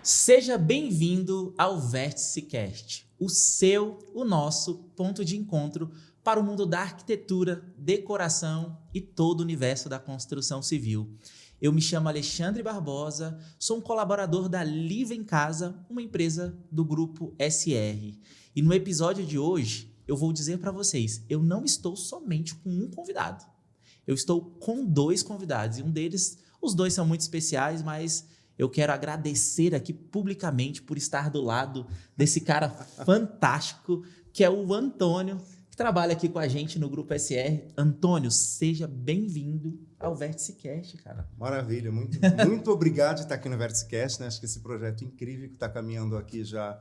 Seja bem-vindo ao Vértice Cast, o nosso ponto de encontro para o mundo da arquitetura, decoração e todo o universo da construção civil. Eu me chamo Alexandre Barbosa, sou um colaborador da Live em Casa, uma empresa do grupo SR. E no episódio de hoje, eu vou dizer para vocês, eu não estou somente com um convidado. Eu estou com dois convidados e um deles, os dois são muito especiais, mas eu quero agradecer aqui publicamente por estar do lado desse cara fantástico, que é o Antônio, que trabalha aqui com a gente no Grupo SR. Antônio, seja bem-vindo ao Vértice Cast, cara. Maravilha, muito obrigado de estar aqui no Vértice Cast, né? Acho que esse projeto incrível que está caminhando aqui já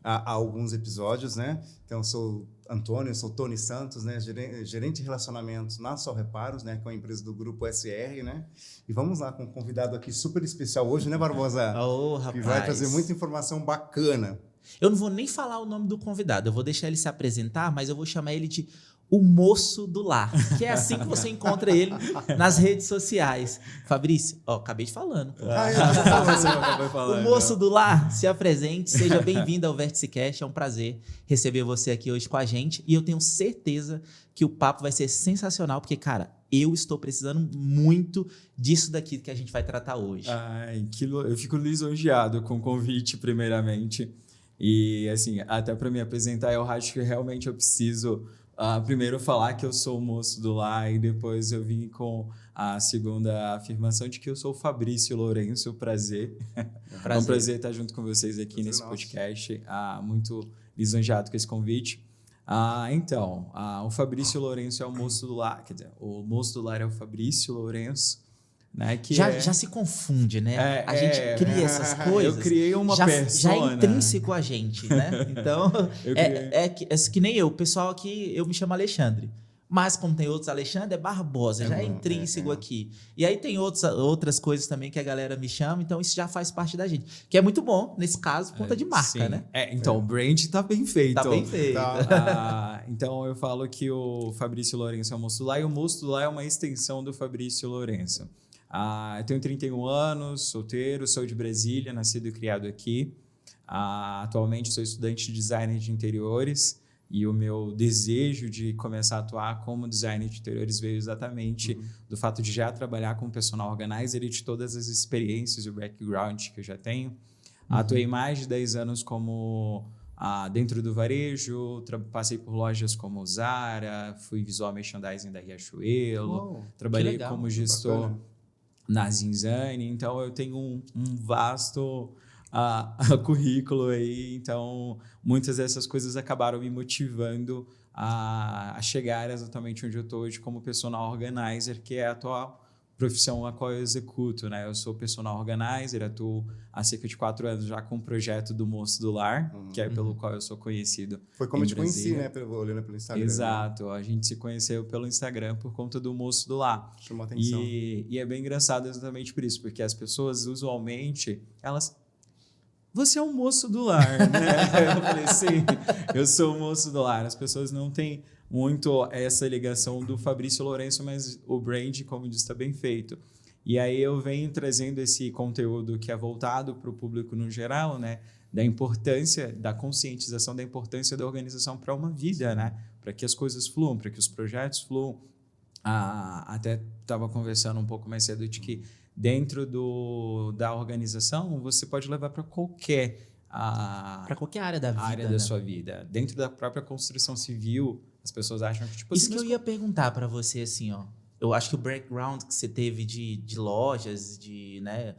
há alguns episódios, né? Então, eu sou Antônio, sou Tony Santos, né? Gerente de relacionamentos na Sol Reparos, né? Que é uma empresa do Grupo SR, né? E vamos lá com um convidado aqui super especial hoje, né, Barbosa? Ô, rapaz. Que vai trazer muita informação bacana. Eu não vou nem falar o nome do convidado, eu vou deixar ele se apresentar, mas eu vou chamar ele de o moço do lar, que é assim que você encontra ele nas redes sociais. Fabrício, acabei de falando. O moço do lar, se apresente, seja bem-vindo ao Vértice Cast, é um prazer receber você aqui hoje com a gente e eu tenho certeza que o papo vai ser sensacional, porque, cara, eu estou precisando muito disso daqui que a gente vai tratar hoje. Eu fico lisonjeado com o convite, primeiramente. E, assim, até para me apresentar, eu acho que realmente eu preciso primeiro falar que eu sou o moço do lar e depois eu vim com a segunda afirmação de que eu sou o Fabrício Lourenço. Prazer. É um prazer estar junto com vocês aqui nesse podcast. Muito lisonjeado com esse convite. O Fabrício Lourenço é o moço do lar, quer dizer, o moço do lar é o Fabrício Lourenço, né? Que já se confunde, né? A gente cria essas coisas. Eu criei uma persona. Já é intrínseco a gente, né? Então, é que nem eu. O pessoal aqui, eu me chamo Alexandre. Mas como tem outros Alexandre, é Barbosa. Já é intrínseco aqui. E aí tem outras coisas também que a galera me chama. Então, isso já faz parte da gente. Que é muito bom, nesse caso, ponta de marca, sim. né? Então, o brand tá bem feito. Tá bem feito. Então, eu falo que o Fabrício Lourenço é o moço do lar. E o moço do lar é uma extensão do Fabrício Lourenço. Eu tenho 31 anos, solteiro, sou de Brasília, nascido e criado aqui. Atualmente sou estudante de design de interiores e o meu desejo de começar a atuar como designer de interiores veio exatamente do fato de já trabalhar como personal organizer e de todas as experiências e o background que eu já tenho. Atuei mais de 10 anos como dentro do varejo, passei por lojas como Zara, fui visual merchandising da Riachuelo, trabalhei como gestor na Zinzane, então eu tenho um vasto currículo aí, então muitas dessas coisas acabaram me motivando a chegar exatamente onde eu estou hoje como personal organizer, que é a atual profissão a qual eu executo, né? Eu sou personal organizer, atuo há cerca de 4 anos já com o projeto do Moço do Lar, que é pelo qual eu sou conhecido. Foi como eu te conheci, né? Olhando pelo Instagram. Exato, né? A gente se conheceu pelo Instagram por conta do Moço do Lar. Chamou atenção. E é bem engraçado exatamente por isso, porque as pessoas usualmente, você é um moço do lar, né? Eu falei, sim, eu sou o moço do lar. As pessoas não têm muito essa ligação do Fabrício Lourenço, mas o brand, como disse, está bem feito. E aí eu venho trazendo esse conteúdo que é voltado para o público no geral, né? Da importância, da conscientização da importância da organização para uma vida, né? Para que as coisas fluam, para que os projetos fluam. Até estava conversando um pouco mais cedo de que dentro da organização você pode levar para qualquer área da vida, da sua vida. Dentro da própria construção civil, as pessoas acham que isso que eu ia perguntar para você assim, eu acho que o background que você teve de lojas, né,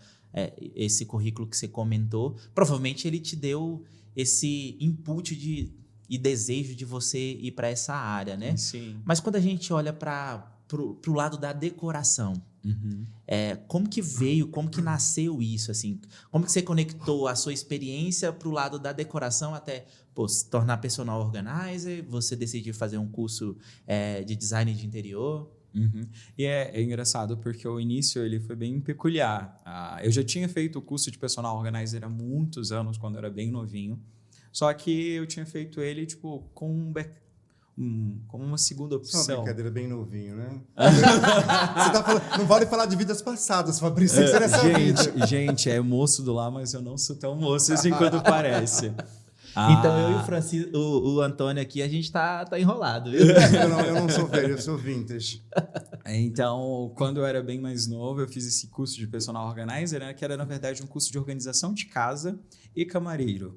esse currículo que você comentou, provavelmente ele te deu esse input e desejo de você ir para essa área, né? Sim. Mas quando a gente olha para o lado da decoração, como que veio, como que nasceu isso, assim? Como que você conectou a sua experiência para o lado da decoração até se tornar personal organizer, você decidiu fazer um curso de design de interior? E é engraçado porque o início ele foi bem peculiar. Eu já tinha feito o curso de personal organizer há muitos anos, quando eu era bem novinho, só que eu tinha feito ele com como uma segunda Isso é uma opção. brincadeira bem novinho, né? Você tá falando, não vale falar de vidas passadas, Fabrício, tem que ser nessa vida. Gente, é moço do lá, mas eu não sou tão moço assim quanto parece. Então eu e o Francisco, o Antônio aqui, a gente tá enrolado, viu? Eu não sou velho, eu sou vintage. Então, quando eu era bem mais novo, eu fiz esse curso de personal organizer, né, que era, na verdade, um curso de organização de casa e camareiro.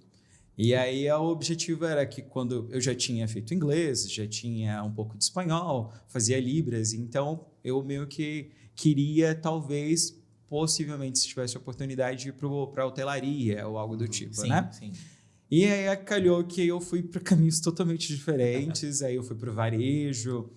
E aí, o objetivo era que quando eu já tinha feito inglês, já tinha um pouco de espanhol, fazia libras, então eu meio que queria, talvez, possivelmente, se tivesse oportunidade, ir para a hotelaria ou algo do tipo, Sim, né? sim. E aí calhou que eu fui para caminhos totalmente diferentes, aí eu fui para o varejo,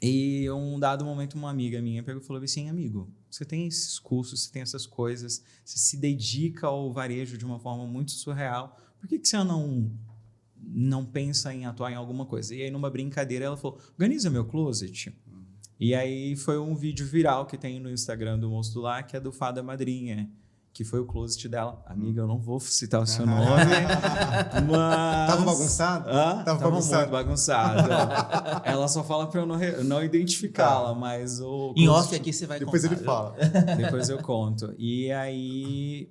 e um dado momento uma amiga minha pegou e falou assim, amigo, você tem esses cursos, você tem essas coisas, você se dedica ao varejo de uma forma muito surreal, por que você não pensa em atuar em alguma coisa? E aí numa brincadeira ela falou, organiza meu closet. E aí foi um vídeo viral que tem no Instagram do Moço do Lar, que é do Fada Madrinha, que foi o closet dela. Amiga, eu não vou citar o seu nome, mas... Tava bagunçado? Tava muito bagunçado. Ela só fala pra eu não identificá-la, mas o... Em off aqui você vai Depois contar, ele viu? fala. Depois eu conto. E aí,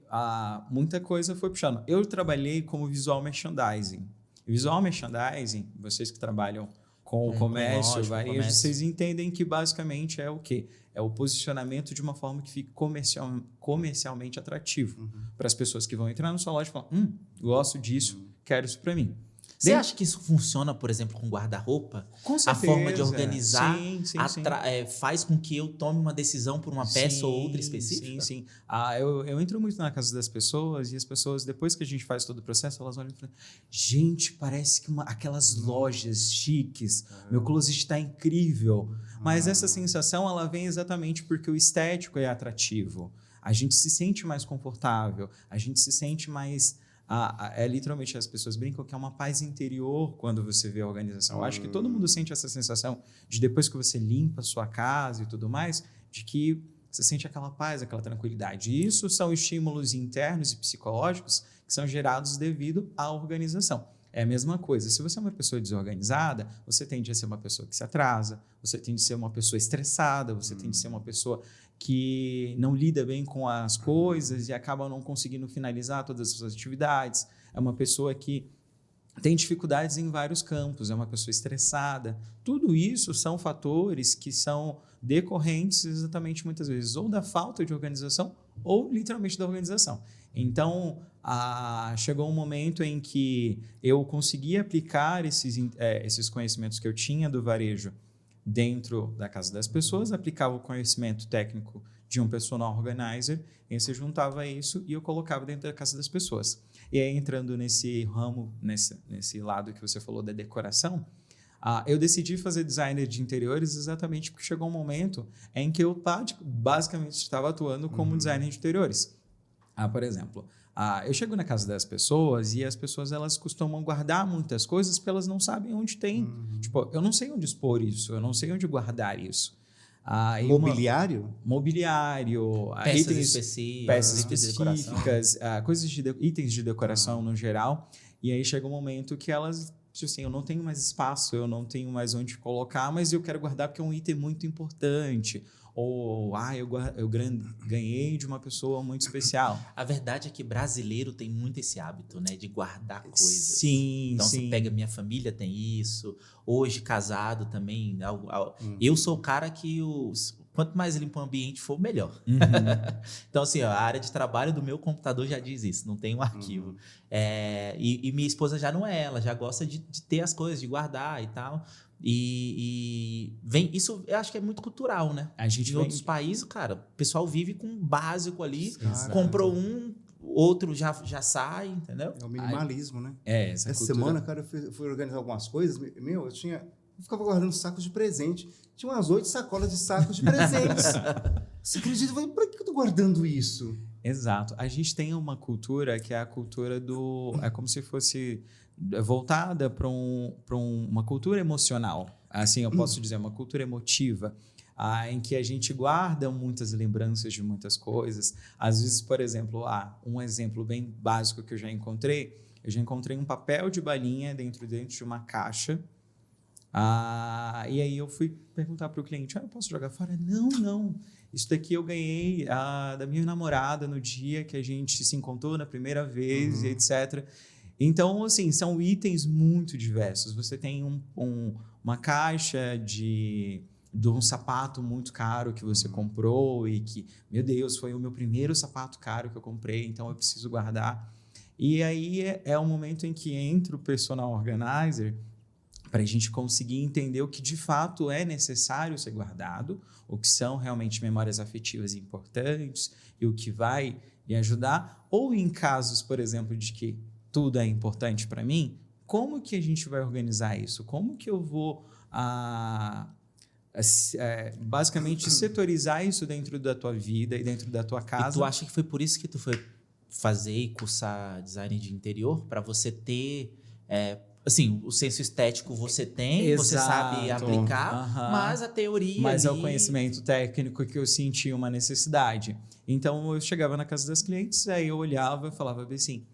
muita coisa foi puxando. Eu trabalhei como visual merchandising. Visual merchandising, vocês que trabalham com o comércio, lógico, varejo, comércio. vocês entendem que basicamente é o quê? É o posicionamento de uma forma que fique comercialmente atrativo para as pessoas que vão entrar na sua loja e falar, gosto disso, quero isso para mim. Você acha que isso funciona, por exemplo, com guarda-roupa? Com certeza. A forma de organizar Sim. faz com que eu tome uma decisão por uma peça ou outra específica? Sim. Eu entro muito na casa das pessoas e as pessoas, depois que a gente faz todo o processo, elas olham e falam, gente, parece que aquelas lojas chiques, meu closet está incrível. Mas essa sensação, ela vem exatamente porque o estético é atrativo. A gente se sente mais confortável, a gente se sente mais... literalmente, as pessoas brincam que é uma paz interior quando você vê a organização. Eu acho que todo mundo sente essa sensação de depois que você limpa a sua casa e tudo mais, de que você sente aquela paz, aquela tranquilidade. E isso são estímulos internos e psicológicos que são gerados devido à organização. É a mesma coisa. Se você é uma pessoa desorganizada, você tende a ser uma pessoa que se atrasa, você tende a ser uma pessoa estressada, você tende a ser uma pessoa que não lida bem com as coisas e acaba não conseguindo finalizar todas as suas atividades. É uma pessoa que tem dificuldades em vários campos, é uma pessoa estressada. Tudo isso são fatores que são decorrentes exatamente muitas vezes ou da falta de organização ou literalmente da organização. Então, chegou um momento em que eu consegui aplicar esses conhecimentos que eu tinha do varejo dentro da casa das pessoas, aplicava o conhecimento técnico de um personal organizer, e você juntava isso e eu colocava dentro da casa das pessoas. E aí, entrando nesse ramo, nesse lado que você falou da decoração, eu decidi fazer designer de interiores exatamente porque chegou um momento em que eu basicamente estava atuando como designer de interiores. Por exemplo, eu chego na casa das pessoas e as pessoas elas costumam guardar muitas coisas porque elas não sabem onde tem. Tipo, eu não sei onde expor isso, eu não sei onde guardar isso. Mobiliário? Mobiliário, Peças específicas, itens de decoração no geral. E aí chega um momento que elas, tipo assim, eu não tenho mais espaço, eu não tenho mais onde colocar, mas eu quero guardar porque é um item muito importante. Ou, eu ganhei de uma pessoa muito especial. A verdade é que brasileiro tem muito esse hábito, né? De guardar coisas. Sim, então, sim. você pega, minha família tem isso. Hoje, casado também. Eu sou o cara que quanto mais limpo o ambiente for, melhor. Então, assim, a área de trabalho do meu computador já diz isso. Não tem um arquivo. E minha esposa já não é. Ela já gosta de ter as coisas, de guardar e tal. E vem isso, eu acho que é muito cultural, né? Em outros países, cara, o pessoal vive com um básico ali, comprou outro já sai, entendeu? É o minimalismo, né? Essa semana, cara, eu fui organizar algumas coisas, eu ficava guardando sacos de presente. Tinha umas 8 sacolas de sacos de presentes. Você acredita? Eu falei, por que eu tô guardando isso? Exato. A gente tem uma cultura que é a cultura é como se fosse voltada para uma cultura emocional. Assim, eu posso dizer, uma cultura emotiva, em que a gente guarda muitas lembranças de muitas coisas. Às vezes, por exemplo, um exemplo bem básico que eu já encontrei um papel de balinha dentro de uma caixa E aí eu fui perguntar para o cliente, eu posso jogar fora? Não. Isso daqui eu ganhei da minha namorada no dia que a gente se encontrou na primeira vez, e etc. Então, assim, são itens muito diversos. Você tem uma caixa de um sapato muito caro que você comprou e que, meu Deus, foi o meu primeiro sapato caro que eu comprei, então eu preciso guardar. E aí é o momento em que entra o personal organizer para a gente conseguir entender o que de fato é necessário ser guardado, o que são realmente memórias afetivas importantes e o que vai lhe ajudar. Ou em casos, por exemplo, de que tudo é importante para mim, como que a gente vai organizar isso? Como que eu vou basicamente setorizar isso dentro da tua vida e dentro da tua casa? E tu acha que foi por isso que tu foi fazer e cursar design de interior? Para você ter... assim, o senso estético você tem, Exato. você sabe aplicar, mas a teoria Mas ali... é o conhecimento técnico que eu senti uma necessidade. Então, eu chegava na casa das clientes, aí eu olhava e falava assim,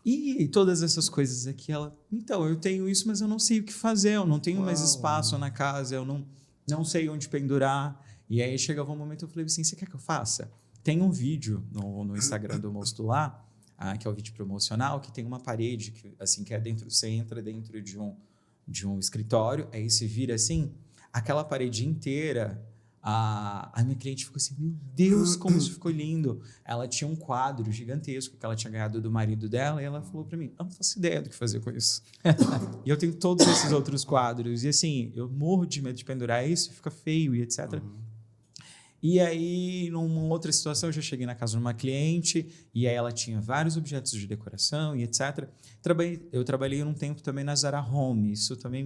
e todas essas coisas aqui, então, eu tenho isso, mas eu não sei o que fazer, eu não tenho mais espaço na casa, eu não sei onde pendurar. E aí chegava um momento, eu falei assim, você quer que eu faça? Tem um vídeo no Instagram do Mosto lá, que é o vídeo promocional, que tem uma parede que é dentro, você entra dentro de um escritório, aí você vira assim, aquela parede inteira, a minha cliente ficou assim, meu Deus, como isso ficou lindo. Ela tinha um quadro gigantesco que ela tinha ganhado do marido dela, e ela falou para mim, eu não faço ideia do que fazer com isso. E eu tenho todos esses outros quadros, e assim, eu morro de medo de pendurar isso, fica feio e etc. E aí, numa outra situação, eu já cheguei na casa de uma cliente e aí ela tinha vários objetos de decoração e etc. Eu trabalhei um tempo também na Zara Home. Isso também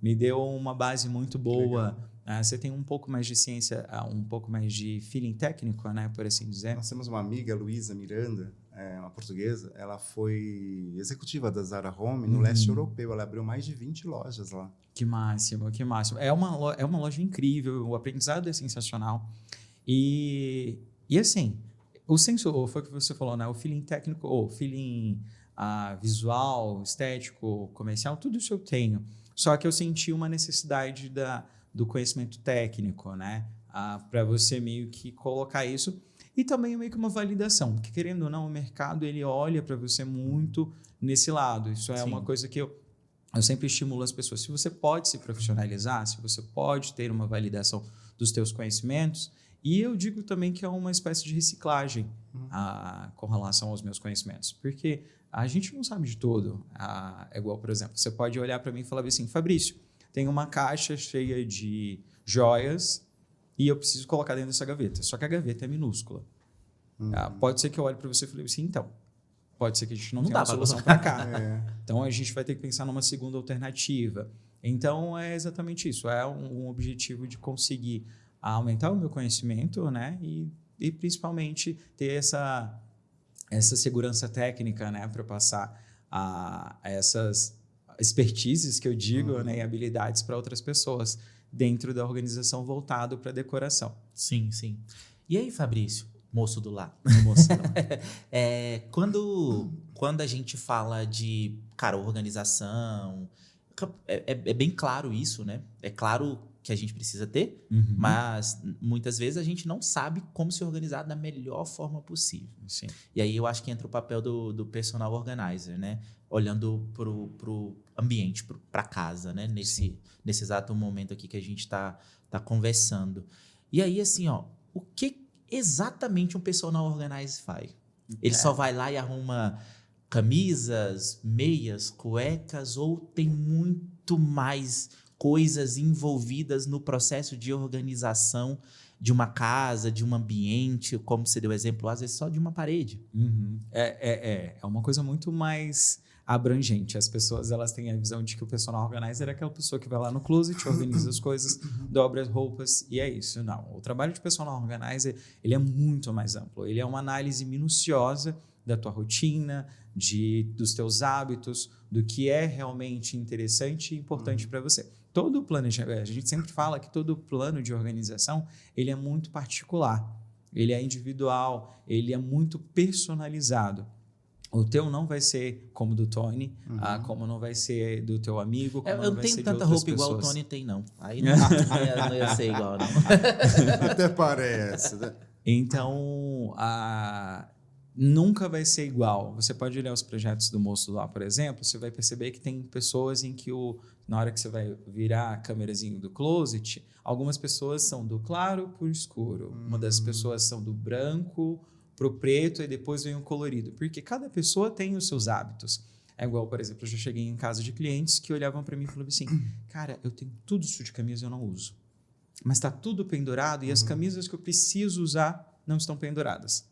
me deu uma base muito boa. Você tem um pouco mais de ciência, um pouco mais de feeling técnico, né, por assim dizer. Nós temos uma amiga, Luísa Miranda, uma portuguesa. Ela foi executiva da Zara Home no leste europeu. Ela abriu mais de 20 lojas lá. Que máximo, que máximo. É uma loja incrível, o aprendizado é sensacional. E assim, o senso, foi o que você falou, né? O feeling técnico, o feeling visual, estético, comercial, tudo isso eu tenho. Só que eu senti uma necessidade do conhecimento técnico, né? Para você meio que colocar isso. E também meio que uma validação, porque querendo ou não, o mercado ele olha para você muito nesse lado. Isso é uma coisa que eu sempre estimulo as pessoas. Se você pode se profissionalizar, se você pode ter uma validação dos teus conhecimentos, e eu digo também que é uma espécie de reciclagem com relação aos meus conhecimentos, porque a gente não sabe de tudo. É igual, por exemplo, você pode olhar para mim e falar assim, Fabrício, tem uma caixa cheia de joias e eu preciso colocar dentro dessa gaveta, só que a gaveta é minúscula. Pode ser que eu olhe para você e fale assim, então, pode ser que a gente não tenha uma solução para cá. Então, a gente vai ter que pensar numa segunda alternativa. Então, é exatamente isso. É um objetivo de conseguir aumentar o meu conhecimento, né? E principalmente, ter essa segurança técnica, né? Para passar essas expertises que eu digo, né? E habilidades para outras pessoas dentro da organização voltado para decoração. Sim. E aí, Fabrício? Moço do lá. Quando a gente fala de, organização, é bem claro isso, né? É claro que a gente precisa ter, mas muitas vezes a gente não sabe como se organizar da melhor forma possível. Sim. E aí eu acho que entra o papel do personal organizer, né? Olhando pro ambiente, para casa, né? Nesse exato momento aqui que a gente está conversando. E aí, assim, o que exatamente um personal organizer faz? Ele só vai lá e arruma camisas, meias, cuecas, ou tem muito mais coisas envolvidas no processo de organização de uma casa, de um ambiente, como você deu exemplo, às vezes só de uma parede? É uma coisa muito mais abrangente. As pessoas elas têm a visão de que o personal organizer é aquela pessoa que vai lá no closet, organiza as coisas, dobra as roupas e é isso. Não, o trabalho de personal organizer ele é muito mais amplo. Ele é uma análise minuciosa da tua rotina, dos teus hábitos, do que é realmente interessante e importante para você. Todo planejamento, a gente sempre fala que todo plano de organização ele é muito particular, ele é individual, ele é muito personalizado. O teu não vai ser como do Tony, como não vai ser do teu amigo, como Eu não não vai tenho ser de tanta outras roupa igual o pessoas. Tony tem, não. Aí não ia ser igual, não. Até parece, né? Então, nunca vai ser igual. Você pode olhar os projetos do Moço lá, por exemplo, você vai perceber que tem pessoas em que na hora que você vai virar a câmerazinha do closet, algumas pessoas são do claro para o escuro. Uma das pessoas são do branco para o preto e depois vem o colorido. Porque cada pessoa tem os seus hábitos. É igual, por exemplo, eu já cheguei em casa de clientes que olhavam para mim e falavam assim, cara, eu tenho tudo isso de camisa e eu não uso. Mas está tudo pendurado e as camisas que eu preciso usar não estão penduradas.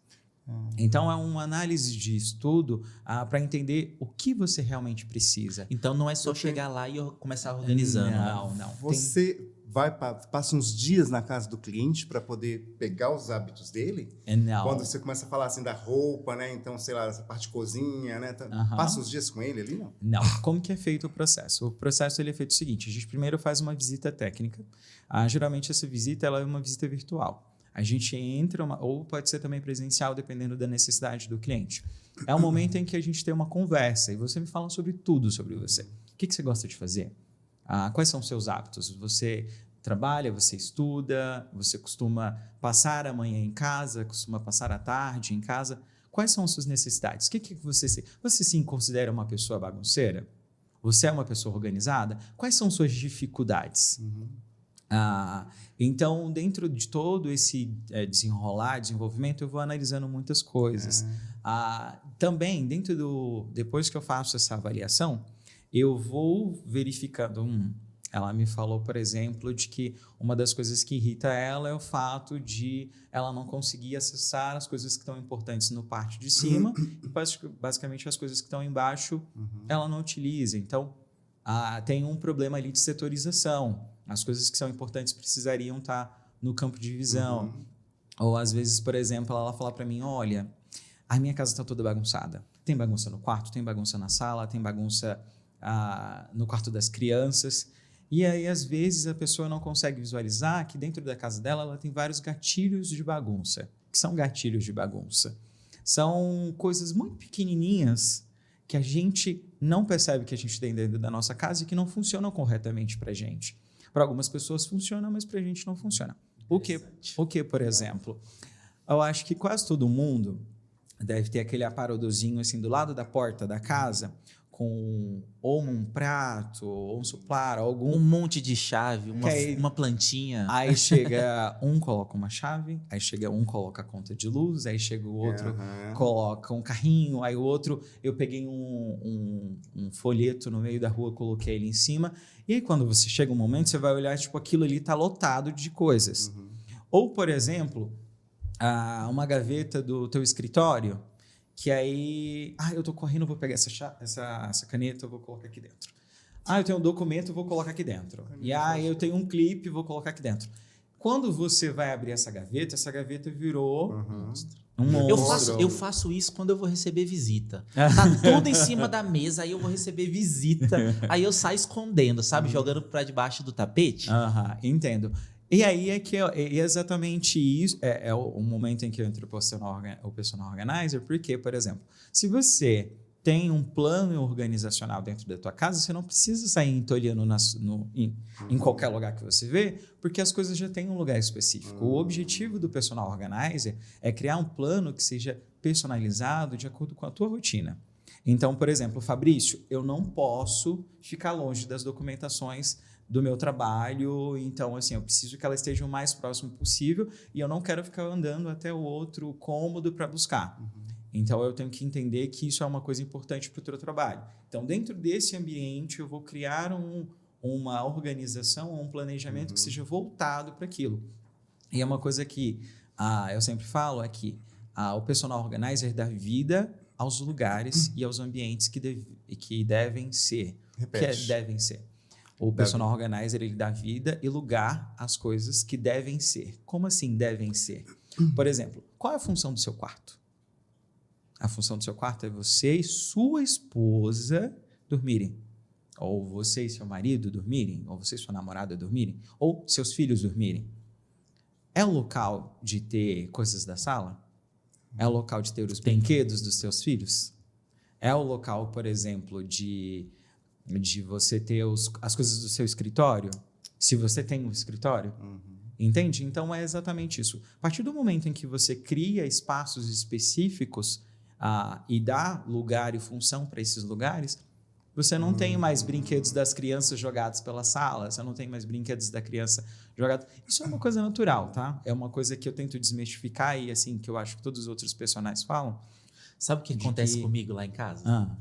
Então, é uma análise de estudo para entender o que você realmente precisa. Então, não é só chegar lá e começar organizando. Não. Você passa uns dias na casa do cliente para poder pegar os hábitos dele? Não. Quando você começa a falar assim da roupa, né? Então, sei lá, essa parte de cozinha, né? Passa uns dias com ele ali, não? Não. Como que é feito o processo? O processo ele é feito o seguinte, a gente primeiro faz uma visita técnica. Geralmente, essa visita ela é uma visita virtual. A gente entra, ou pode ser também presencial, dependendo da necessidade do cliente. É um momento em que a gente tem uma conversa e você me fala sobre tudo sobre você. O que você gosta de fazer? Quais são os seus hábitos? Você trabalha, você estuda, você costuma passar a manhã em casa, costuma passar a tarde em casa? Quais são as suas necessidades? O que você se considera uma pessoa bagunceira? Você é uma pessoa organizada? Quais são suas dificuldades? Então, dentro de todo esse desenvolvimento, eu vou analisando muitas coisas. Também, depois que eu faço essa avaliação, eu vou verificando. Ela me falou, por exemplo, de que uma das coisas que irrita ela é o fato de ela não conseguir acessar as coisas que estão importantes no parte de cima e, basicamente, as coisas que estão embaixo, ela não utiliza. Então, tem um problema ali de setorização. As coisas que são importantes precisariam estar no campo de visão. Ou, às vezes, por exemplo, ela fala para mim, olha, a minha casa está toda bagunçada. Tem bagunça no quarto, tem bagunça na sala, tem bagunça no quarto das crianças. E aí, às vezes, a pessoa não consegue visualizar que dentro da casa dela ela tem vários gatilhos de bagunça. O que são gatilhos de bagunça? São coisas muito pequenininhas que a gente não percebe que a gente tem dentro da nossa casa e que não funcionam corretamente para a gente. Para algumas pessoas funciona, mas para a gente não funciona. O que, por exemplo? Eu acho que quase todo mundo deve ter aquele aparelhozinho assim do lado da porta da casa com ou um prato, ou um suplar, algum... Um monte de chave, uma plantinha. Aí chega coloca uma chave, aí chega coloca a conta de luz, aí chega o outro, coloca um carrinho, aí o outro, eu peguei um folheto no meio da rua, coloquei ele em cima, e aí quando você chega um momento, você vai olhar, tipo, aquilo ali tá lotado de coisas. Ou, por exemplo, uma gaveta do teu escritório, que aí, eu tô correndo, vou pegar essa caneta, eu vou colocar aqui dentro. Eu tenho um documento, vou colocar aqui dentro. E aí eu tenho um clipe, vou colocar aqui dentro. Quando você vai abrir essa gaveta virou um monstro. Eu faço isso quando eu vou receber visita. Tá tudo em cima da mesa, aí eu vou receber visita, aí eu saio escondendo, sabe? Jogando para debaixo do tapete. Entendo. E aí é que é exatamente isso, é o momento em que eu entro o personal organizer, porque, por exemplo, se você tem um plano organizacional dentro da tua casa, você não precisa sair entolhando em qualquer lugar que você vê, porque as coisas já têm um lugar específico. O objetivo do personal organizer é criar um plano que seja personalizado de acordo com a tua rotina. Então, por exemplo, Fabrício, eu não posso ficar longe das documentações do meu trabalho, então, assim, eu preciso que ela esteja o mais próximo possível e eu não quero ficar andando até o outro cômodo para buscar. Então, eu tenho que entender que isso é uma coisa importante para o teu trabalho. Então, dentro desse ambiente, eu vou criar uma organização, um planejamento que seja voltado para aquilo. E é uma coisa que eu sempre falo, é que o personal organizer dá vida aos lugares e aos ambientes que devem ser. Repete. Que devem ser. O personal organizer, ele dá vida e lugar às coisas que devem ser. Como assim devem ser? Por exemplo, qual é a função do seu quarto? A função do seu quarto é você e sua esposa dormirem. Ou você e seu marido dormirem. Ou você e sua namorada dormirem. Ou seus filhos dormirem. É o local de ter coisas da sala? É o local de ter os brinquedos dos seus filhos? É o local, por exemplo, de você ter as coisas do seu escritório? Se você tem um escritório? Entende? Então, é exatamente isso. A partir do momento em que você cria espaços específicos e dá lugar e função para esses lugares, você não tem mais brinquedos das crianças jogados pela sala, você não tem mais brinquedos da criança jogados. Isso é uma coisa natural, tá? É uma coisa que eu tento desmistificar e, assim, que eu acho que todos os outros personagens falam. Sabe o que acontece comigo lá em casa? Ah,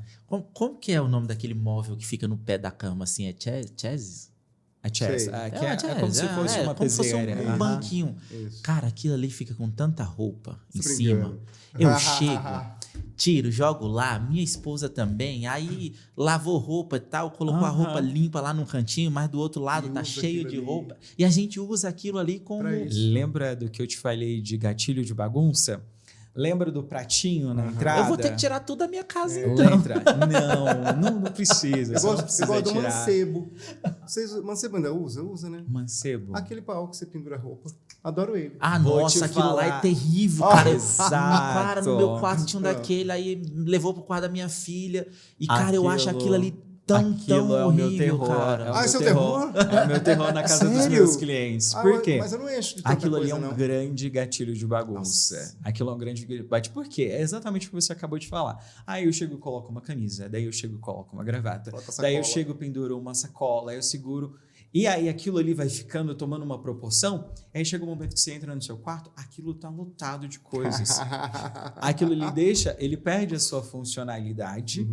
Como que é o nome daquele móvel que fica no pé da cama, assim? É chaises? a chess, Sei. é como se fosse uma como se fosse peseira. um Aham. banquinho. Isso. Cara, aquilo ali fica com tanta roupa em Tô cima. brincando. Eu chego, tiro, jogo lá, minha esposa também. Aí lavou roupa e tal, colocou a Aham. roupa limpa lá num cantinho, mas do outro lado E tá usa cheio aquilo de ali. roupa. E a gente usa aquilo ali como. Pra isso. Lembra do que eu te falei de gatilho de bagunça? Lembra do pratinho na entrada? Eu vou ter que tirar tudo da minha casa, então. Letra? Não precisa. Você não Eu precisa gosto do tirar. mancebo. Mancebo ainda usa? Usa, né? Mancebo. Aquele pau que você pendura a roupa. Adoro ele. Ah, Vou nossa, te aquilo lá falar. é terrível, Ah, cara. exato. Cara, no meu quarto tinha um Ah. daquele, aí levou pro quarto da minha filha. E, cara, eu acho aquilo ali Aquilo tão é o meu horrível, terror. cara. É o Ah, meu seu terror. terror? É o meu terror na casa dos Sério? meus clientes. Por quê? Mas eu não encho de tanta Aquilo ali coisa, é um não. grande gatilho de bagunça. Nossa. Aquilo é um grande gatilho. Por quê? É exatamente o que você acabou de falar. Aí eu chego e coloco uma camisa, daí eu chego e coloco uma gravata, Coloca a daí eu sacola. chego e penduro uma sacola, aí eu seguro. E aí aquilo ali vai ficando, tomando uma proporção, aí chega um momento que você entra no seu quarto, aquilo tá lotado de coisas. Aquilo ele perde a sua funcionalidade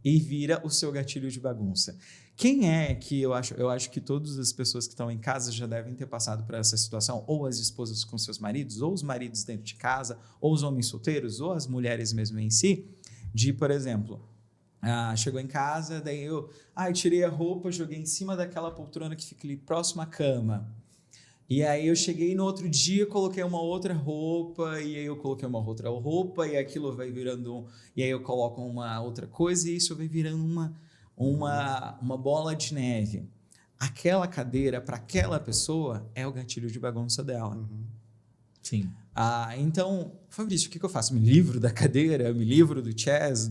e vira o seu gatilho de bagunça. Quem é que eu acho que todas as pessoas que estão em casa já devem ter passado por essa situação, ou as esposas com seus maridos, ou os maridos dentro de casa, ou os homens solteiros, ou as mulheres mesmo em si, de, por exemplo, chegou em casa, daí eu tirei a roupa, joguei em cima daquela poltrona que fica ali próximo à cama. E aí eu cheguei no outro dia, coloquei uma outra roupa, e aí eu coloquei uma outra roupa, e aquilo vai virando... E aí eu coloco uma outra coisa, e isso vai virando uma bola de neve. Aquela cadeira, para aquela pessoa, é o gatilho de bagunça dela. Sim. Então, Fabrício, o que eu faço? Me livro da cadeira? Me livro do chess,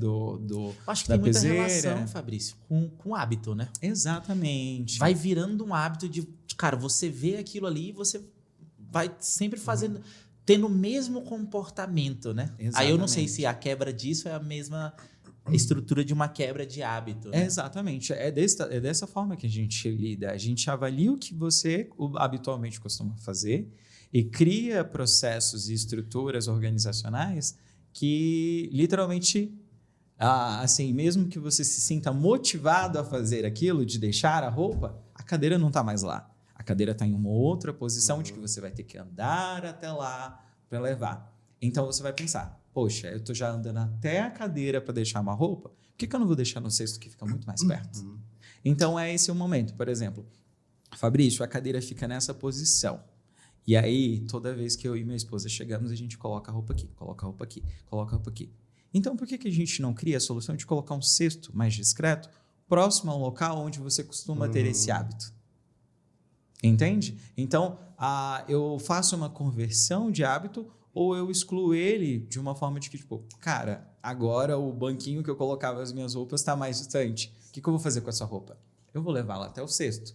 Acho que da tem muita peseira? relação, Fabrício, com hábito, né? Exatamente. Vai virando um hábito de, cara, você vê aquilo ali e você vai sempre fazendo, tendo o mesmo comportamento, né? Aí eu não sei se a quebra disso é a mesma estrutura de uma quebra de hábito. Né? Exatamente. É dessa forma que a gente lida. A gente avalia o que você habitualmente costuma fazer e cria processos e estruturas organizacionais que, literalmente, assim, mesmo que você se sinta motivado a fazer aquilo, de deixar a roupa, a cadeira não está mais lá. A cadeira está em uma outra posição de que você vai ter que andar até lá para levar. Então, você vai pensar, poxa, eu estou já andando até a cadeira para deixar uma roupa, por que eu não vou deixar no cesto que fica muito mais perto? Então, esse é o momento. Por exemplo, Fabrício, a cadeira fica nessa posição. E aí, toda vez que eu e minha esposa chegamos, a gente coloca a roupa aqui, coloca a roupa aqui, coloca a roupa aqui. Então, por que a gente não cria a solução de colocar um cesto mais discreto próximo ao local onde você costuma ter esse hábito? Entende? Então, eu faço uma conversão de hábito ou eu excluo ele de uma forma de que, tipo, cara, agora o banquinho que eu colocava as minhas roupas está mais distante. O que eu vou fazer com essa roupa? Eu vou levá-la até o cesto.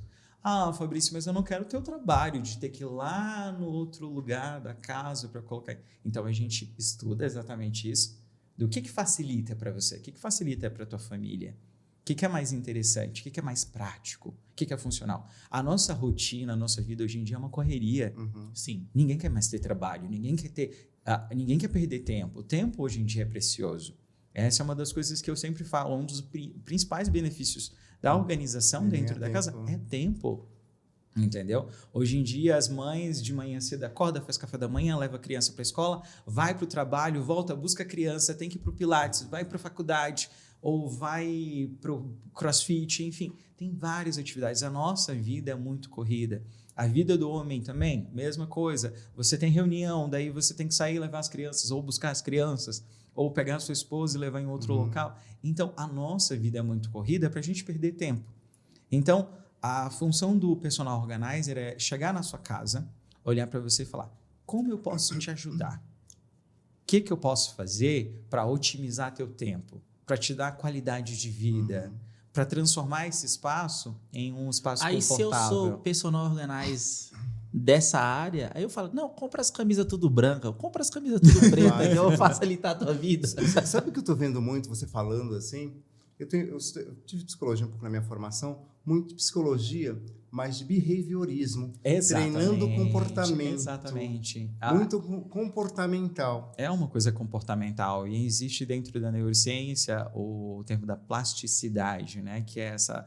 Fabrício, mas eu não quero ter o trabalho de ter que ir lá no outro lugar da casa para colocar. Então, a gente estuda exatamente isso. Do que facilita para você? O que facilita para a tua família? O que é mais interessante? O que é mais prático? O que é funcional? A nossa rotina, a nossa vida hoje em dia é uma correria. Sim. Ninguém quer mais ter trabalho, ninguém quer perder tempo. O tempo hoje em dia é precioso. Essa é uma das coisas que eu sempre falo. Um dos principais benefícios da organização dentro da casa é tempo. Entendeu? Hoje em dia, as mães de manhã cedo acordam, faz café da manhã, leva a criança para a escola, vai para o trabalho, volta, busca a criança, tem que ir para o Pilates, vai para a faculdade, ou vai para o CrossFit, enfim, tem várias atividades. A nossa vida é muito corrida. A vida do homem também, mesma coisa. Você tem reunião, daí você tem que sair e levar as crianças, ou buscar as crianças, ou pegar a sua esposa e levar em outro local. Então, a nossa vida é muito corrida para a gente perder tempo. Então, a função do personal organizer é chegar na sua casa, olhar para você e falar, como eu posso te ajudar? O que eu posso fazer para otimizar teu tempo? para te dar qualidade de vida, para transformar esse espaço em um espaço Aí, se eu confortável. sou personal organizer dessa área, aí eu falo, não, compra as camisas tudo branca, compra as camisas tudo preta, que eu vou facilitar a tua vida. Sabe o que eu estou vendo muito você falando assim? Eu tive psicologia um pouco na minha formação, muito de psicologia, mas de behaviorismo, treinando comportamento. Exatamente. Muito comportamental. É uma coisa comportamental e existe dentro da neurociência o termo da plasticidade, né? Que é essa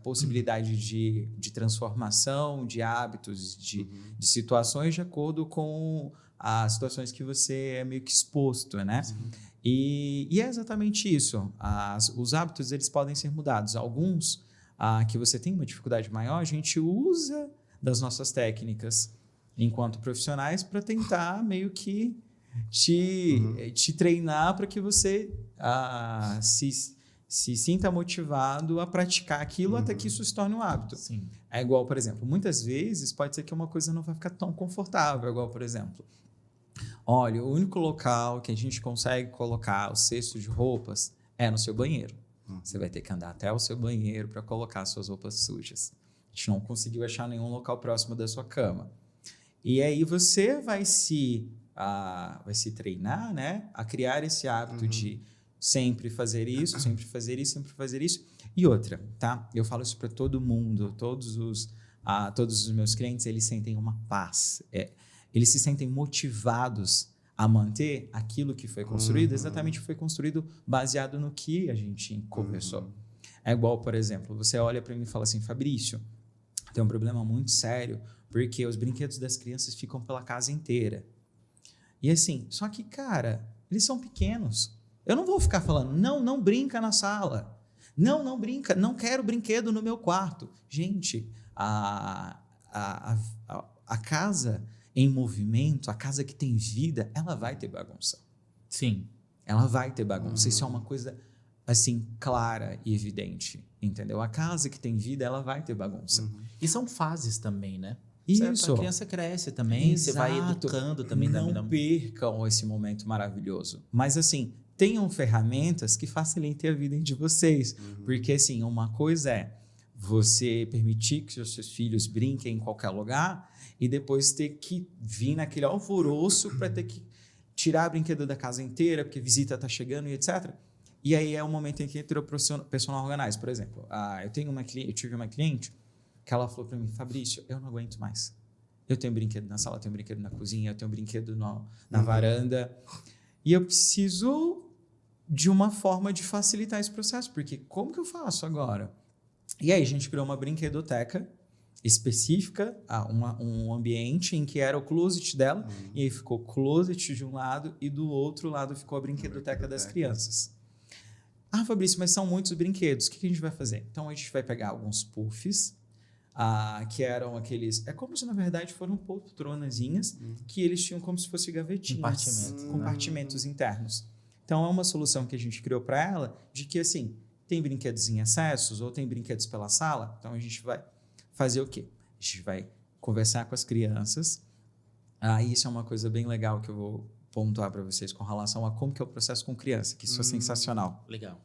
possibilidade de transformação de hábitos, de situações de acordo com as situações que você é meio que exposto, né? E é exatamente isso. Os hábitos, eles podem ser mudados. Alguns que você tem uma dificuldade maior, a gente usa das nossas técnicas enquanto profissionais para tentar meio que te treinar para que você se sinta motivado a praticar aquilo até que isso se torne um hábito. Sim. É igual, por exemplo, muitas vezes pode ser que uma coisa não vai ficar tão confortável, igual, por exemplo, olha, o único local que a gente consegue colocar o cesto de roupas é no seu banheiro. Você vai ter que andar até o seu banheiro para colocar suas roupas sujas. A gente não conseguiu achar nenhum local próximo da sua cama. E aí você vai se treinar, né, a criar esse hábito de sempre fazer isso, sempre fazer isso, sempre fazer isso. E outra, tá? Eu falo isso para todo mundo, todos os meus clientes, eles sentem uma paz. Eles se sentem motivados a manter aquilo que foi construído, exatamente foi construído baseado no que a gente conversou. É igual, por exemplo, você olha para mim e fala assim, Fabrício, tem um problema muito sério, porque os brinquedos das crianças ficam pela casa inteira. E assim, só que, cara, eles são pequenos. Eu não vou ficar falando, não brinca na sala. Não brinca, não quero brinquedo no meu quarto. Gente, a casa em movimento, a casa que tem vida, ela vai ter bagunça. Sim. Ela vai ter bagunça. Isso é uma coisa, assim, clara e evidente, entendeu? A casa que tem vida, ela vai ter bagunça. E são fases também, né? Isso. A criança cresce também, Exato. você vai educando também. Não percam esse momento maravilhoso. Mas, assim, tenham ferramentas que facilitem a vida de vocês. Porque, assim, uma coisa é você permitir que os seus filhos brinquem em qualquer lugar e depois ter que vir naquele alvoroço para ter que tirar brinquedo da casa inteira, porque visita está chegando e etc. E aí é o momento em que entra o personal organizer. Por exemplo, eu tive uma cliente que ela falou para mim, Fabrício, eu não aguento mais. Eu tenho brinquedo na sala, eu tenho brinquedo na cozinha, eu tenho brinquedo na varanda. E eu preciso de uma forma de facilitar esse processo, porque como que eu faço agora? E aí a gente criou uma brinquedoteca específica, um ambiente em que era o closet dela, e aí ficou o closet de um lado e do outro lado ficou a brinquedoteca das crianças. Ah, Fabrício, mas são muitos brinquedos, o que a gente vai fazer? Então a gente vai pegar alguns puffs, que eram aqueles... É como se, na verdade, foram poltronazinhas que eles tinham como se fossem gavetinhas. Compartimentos internos. Então, é uma solução que a gente criou para ela, de que, assim, tem brinquedos em excessos ou tem brinquedos pela sala, então a gente vai fazer o quê? A gente vai conversar com as crianças. Isso é uma coisa bem legal que eu vou pontuar para vocês com relação a como que é o processo com criança, que isso é sensacional. Legal.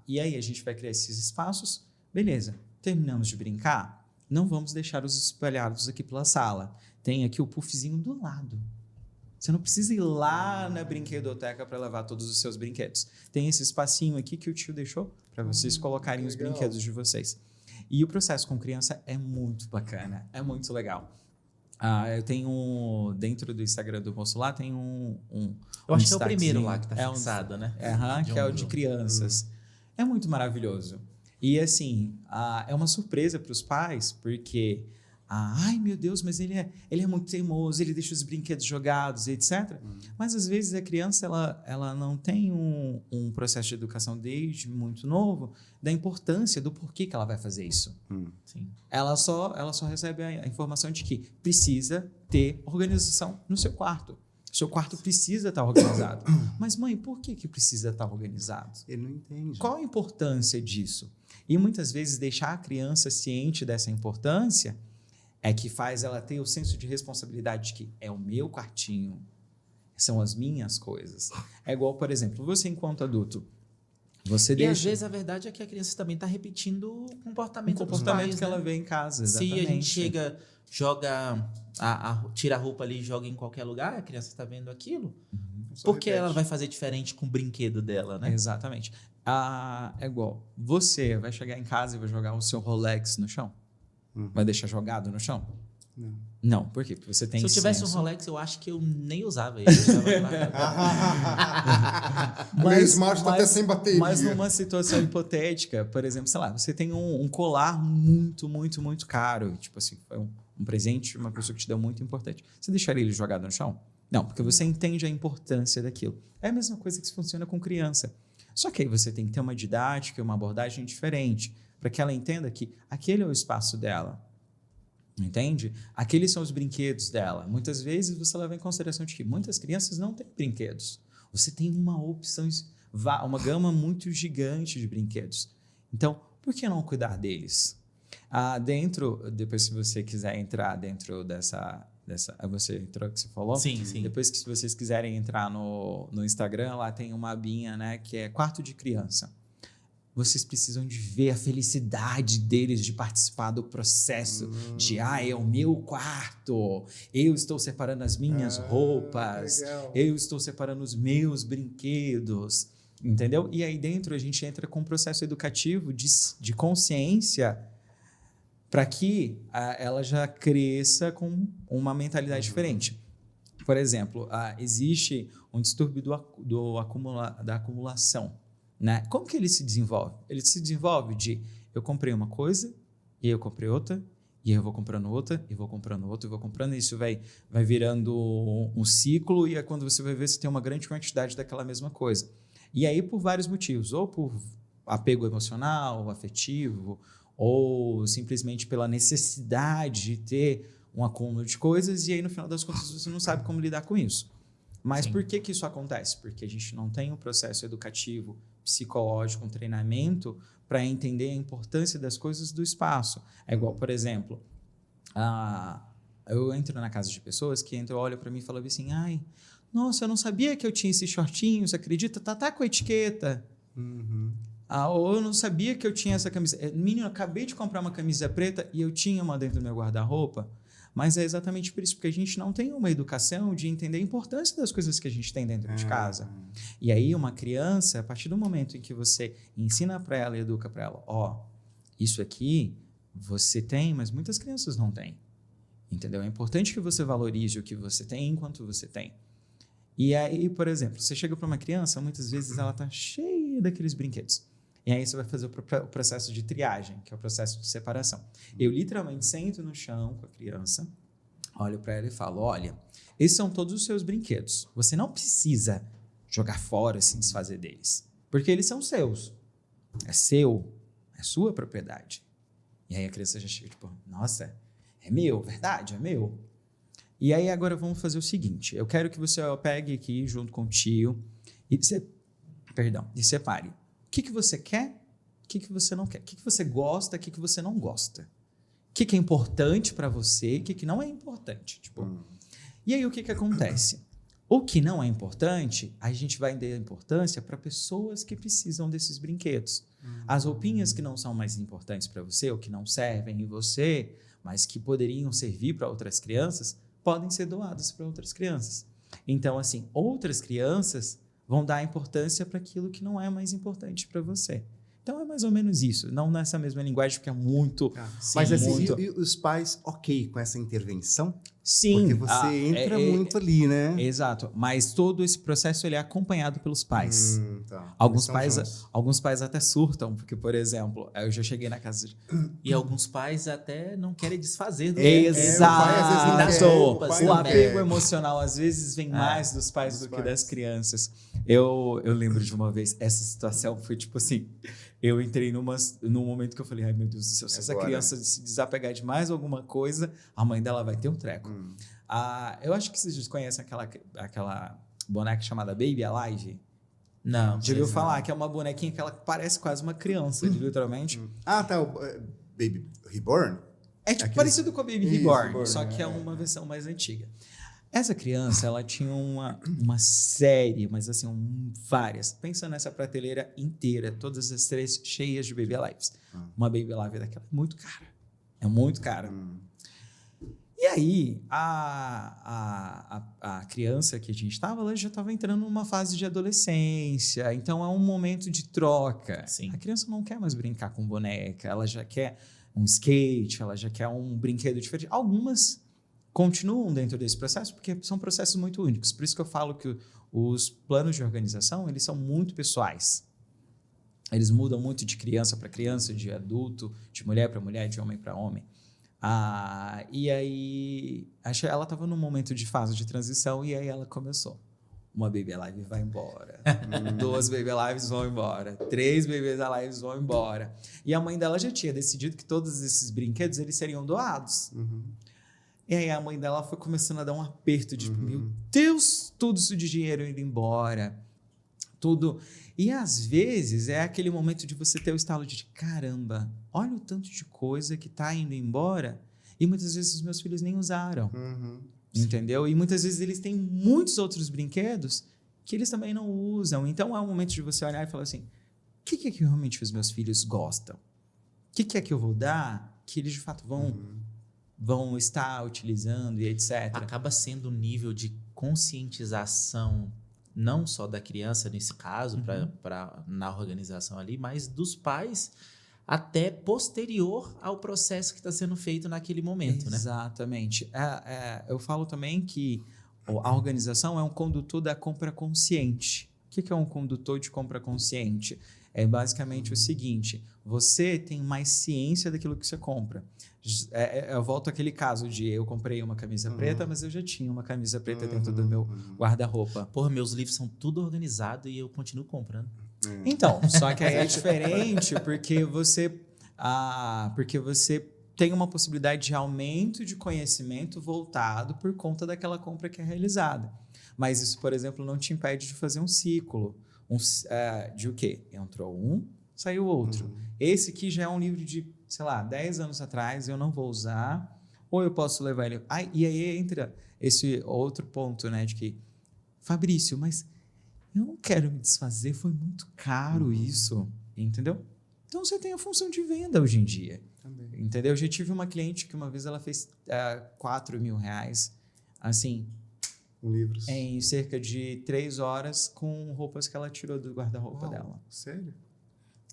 E aí a gente vai criar esses espaços, beleza. Terminamos de brincar, não vamos deixar os espalhados aqui pela sala. Tem aqui o puffzinho do lado. Você não precisa ir lá na brinquedoteca para levar todos os seus brinquedos. Tem esse espacinho aqui que o tio deixou para vocês colocarem os brinquedos de vocês. E o processo com criança é muito bacana, é muito legal. Eu tenho, dentro do Instagram do moço lá, tem eu acho que é o primeiro lá que tá fixado, né? Que é o de crianças. É muito maravilhoso. E, assim, é uma surpresa para os pais, porque... ai, meu Deus, mas ele é muito teimoso, ele deixa os brinquedos jogados, etc. Mas, às vezes, a criança ela não tem um processo de educação desde muito novo da importância do porquê que ela vai fazer isso. Sim. Ela só recebe a informação de que precisa ter organização no seu quarto. O seu quarto precisa estar organizado. Mas, mãe, por que precisa estar organizado? Ele não entende. Qual a importância disso? E, muitas vezes, deixar a criança ciente dessa importância é que faz ela ter o senso de responsabilidade de que é o meu quartinho, são as minhas coisas. É igual, por exemplo, você enquanto adulto, você E deixa... às vezes a verdade é que a criança também está repetindo o comportamento, dos comportamento pais, que né? ela vê em casa, Se exatamente. a gente chega, joga, tira a roupa ali e joga em qualquer lugar, a criança está vendo aquilo, Só por que repete. ela vai fazer diferente com o brinquedo dela, né? Exatamente. É igual, você vai chegar em casa e vai jogar o seu Rolex no chão? Vai deixar jogado no chão? Não, por quê? Porque você tem Se eu tivesse um senso. Rolex, eu acho que eu nem usava ele. Eu usava guardado. O meu Smart tá até sem bateria. Mas numa situação hipotética, por exemplo, sei lá, você tem um colar muito, muito, muito caro. Tipo assim, foi um presente de uma pessoa que te deu muito importante. Você deixaria ele jogado no chão? Não, porque você entende a importância daquilo. É a mesma coisa que funciona com criança. Só que aí você tem que ter uma didática, uma abordagem diferente, para que ela entenda que aquele é o espaço dela. Entende? Aqueles são os brinquedos dela. Muitas vezes você leva em consideração de que muitas crianças não têm brinquedos. Você tem uma opção, uma gama muito gigante de brinquedos. Então, por que não cuidar deles? Depois se você quiser entrar dentro dessa você entrou que você falou? Sim, sim. Depois que se vocês quiserem entrar no Instagram, lá tem uma abinha, né, que é quarto de criança. Vocês precisam de ver a felicidade deles de participar do processo de, é o meu quarto, eu estou separando as minhas roupas, legal. eu estou separando os meus brinquedos, entendeu? E aí dentro a gente entra com um processo educativo de consciência para que ela já cresça com uma mentalidade diferente. Por exemplo, existe um distúrbio da acumulação. Né? Como que ele se desenvolve? Ele se desenvolve de eu comprei uma coisa, e aí eu comprei outra, e aí eu vou comprando outra, e vou comprando outra, e vou comprando, e isso vai virando um ciclo, e é quando você vai ver, você tem uma grande quantidade daquela mesma coisa. E aí por vários motivos, ou por apego emocional, afetivo, ou simplesmente pela necessidade de ter um acúmulo de coisas, e aí no final das contas você não sabe como lidar com isso. Mas por que isso acontece? Porque a gente não tem um processo educativo, psicológico, um treinamento para entender a importância das coisas do espaço. É igual, por exemplo, eu entro na casa de pessoas que olham para mim e falam assim, nossa, eu não sabia que eu tinha esse shortinho, você acredita? Tá com a etiqueta. Ou eu não sabia que eu tinha essa camisa. Menino, eu acabei de comprar uma camisa preta e eu tinha uma dentro do meu guarda-roupa. Mas é exatamente por isso, porque a gente não tem uma educação de entender a importância das coisas que a gente tem dentro de casa. E aí uma criança, a partir do momento em que você ensina para ela e educa para ela, isso aqui você tem, mas muitas crianças não têm. Entendeu? É importante que você valorize o que você tem enquanto você tem. E aí, por exemplo, você chega para uma criança, muitas vezes ela está cheia daqueles brinquedos. E aí você vai fazer o processo de triagem, que é o processo de separação. Eu literalmente sento no chão com a criança, olho para ela e falo, olha, esses são todos os seus brinquedos. Você não precisa jogar fora, se desfazer deles, porque eles são seus. É seu, é sua propriedade. E aí a criança já chega tipo, nossa, é meu, verdade, é meu. E aí agora vamos fazer o seguinte, eu quero que você pegue aqui junto com o tio e separe. O que você quer? O que você não quer? O que você gosta? O que você não gosta? O que é importante para você? O que não é importante? E aí o que acontece? O que não é importante, a gente vai dar importância para pessoas que precisam desses brinquedos. As roupinhas que não são mais importantes para você, ou que não servem em você, mas que poderiam servir para outras crianças, podem ser doadas para outras crianças. Então, assim, outras crianças vão dar importância para aquilo que não é mais importante para você. Então, é mais ou menos isso. Não nessa mesma linguagem, porque é muito... Mas assim, muito... e os pais, ok com essa intervenção? Sim. Porque você entra muito ali, né? Exato. Mas todo esse processo ele é acompanhado pelos pais. Tá. Alguns pais até surtam, porque, por exemplo, eu já cheguei na casa de... E alguns pais até não querem desfazer do Exato. das roupas. O apego emocional, às vezes, vem mais dos pais do que das crianças. Eu lembro de uma vez, essa situação foi tipo assim... Eu entrei num momento que eu falei, ai meu Deus do céu, se essa criança se desapegar de mais alguma coisa, a mãe dela vai ter um treco. Eu acho que vocês conhecem aquela boneca chamada Baby Alive. Não. Já ouviu falar que é uma bonequinha que ela parece quase uma criança, literalmente. Tá, o Baby Reborn? É tipo parecido com a Baby Reborn, só que é uma versão mais antiga. Essa criança, ela tinha uma série, mas assim, várias. Pensa nessa prateleira inteira, todas as 3 cheias de Baby Alives. Uma Baby Alive daquela é muito cara. É muito cara. E aí, a criança que a gente estava, ela já estava entrando numa fase de adolescência. Então, é um momento de troca. Sim. A criança não quer mais brincar com boneca. Ela já quer um skate, ela já quer um brinquedo diferente. Algumas continuam dentro desse processo, porque são processos muito únicos. Por isso que eu falo que os planos de organização, eles são muito pessoais. Eles mudam muito de criança para criança, de adulto, de mulher para mulher, de homem para homem. E aí, ela estava num momento de fase de transição e aí ela começou. Uma Baby Alive vai embora. 2 Baby Alives vão embora. 3 Baby Alives vão embora. E a mãe dela já tinha decidido que todos esses brinquedos eles seriam doados. E aí a mãe dela foi começando a dar um aperto de, meu Deus, tudo isso de dinheiro indo embora. Tudo. E às vezes é aquele momento de você ter o estalo de caramba, olha o tanto de coisa que está indo embora e muitas vezes os meus filhos nem usaram. Entendeu? E muitas vezes eles têm muitos outros brinquedos que eles também não usam. Então é o momento de você olhar e falar assim, o que é que realmente os meus filhos gostam? O que é que eu vou dar que eles de fato vão estar utilizando e etc. Acaba sendo um nível de conscientização não só da criança nesse caso, na organização ali, mas dos pais até posterior ao processo que está sendo feito naquele momento, né? Exatamente. Eu falo também que a organização é um condutor da compra consciente. O que é um condutor de compra consciente? É basicamente o seguinte, você tem mais ciência daquilo que você compra. Eu volto àquele caso de eu comprei uma camisa preta, mas eu já tinha uma camisa preta dentro do meu guarda-roupa. Porra, meus livros são tudo organizado e eu continuo comprando. Então, só que aí é diferente porque você tem uma possibilidade de aumento de conhecimento voltado por conta daquela compra que é realizada. Mas isso, por exemplo, não te impede de fazer um ciclo. De o quê? Entrou um, saiu outro. Esse aqui já é um livro de, sei lá, 10 anos atrás, eu não vou usar, ou eu posso levar ele... E aí entra esse outro ponto, né, de que, Fabrício, mas eu não quero me desfazer, foi muito caro isso, entendeu? Então você tem a função de venda hoje em dia, entendeu? Eu já tive uma cliente que uma vez ela fez R$4.000, assim... livros. Em cerca de 3 horas com roupas que ela tirou do guarda-roupa dela. Sério?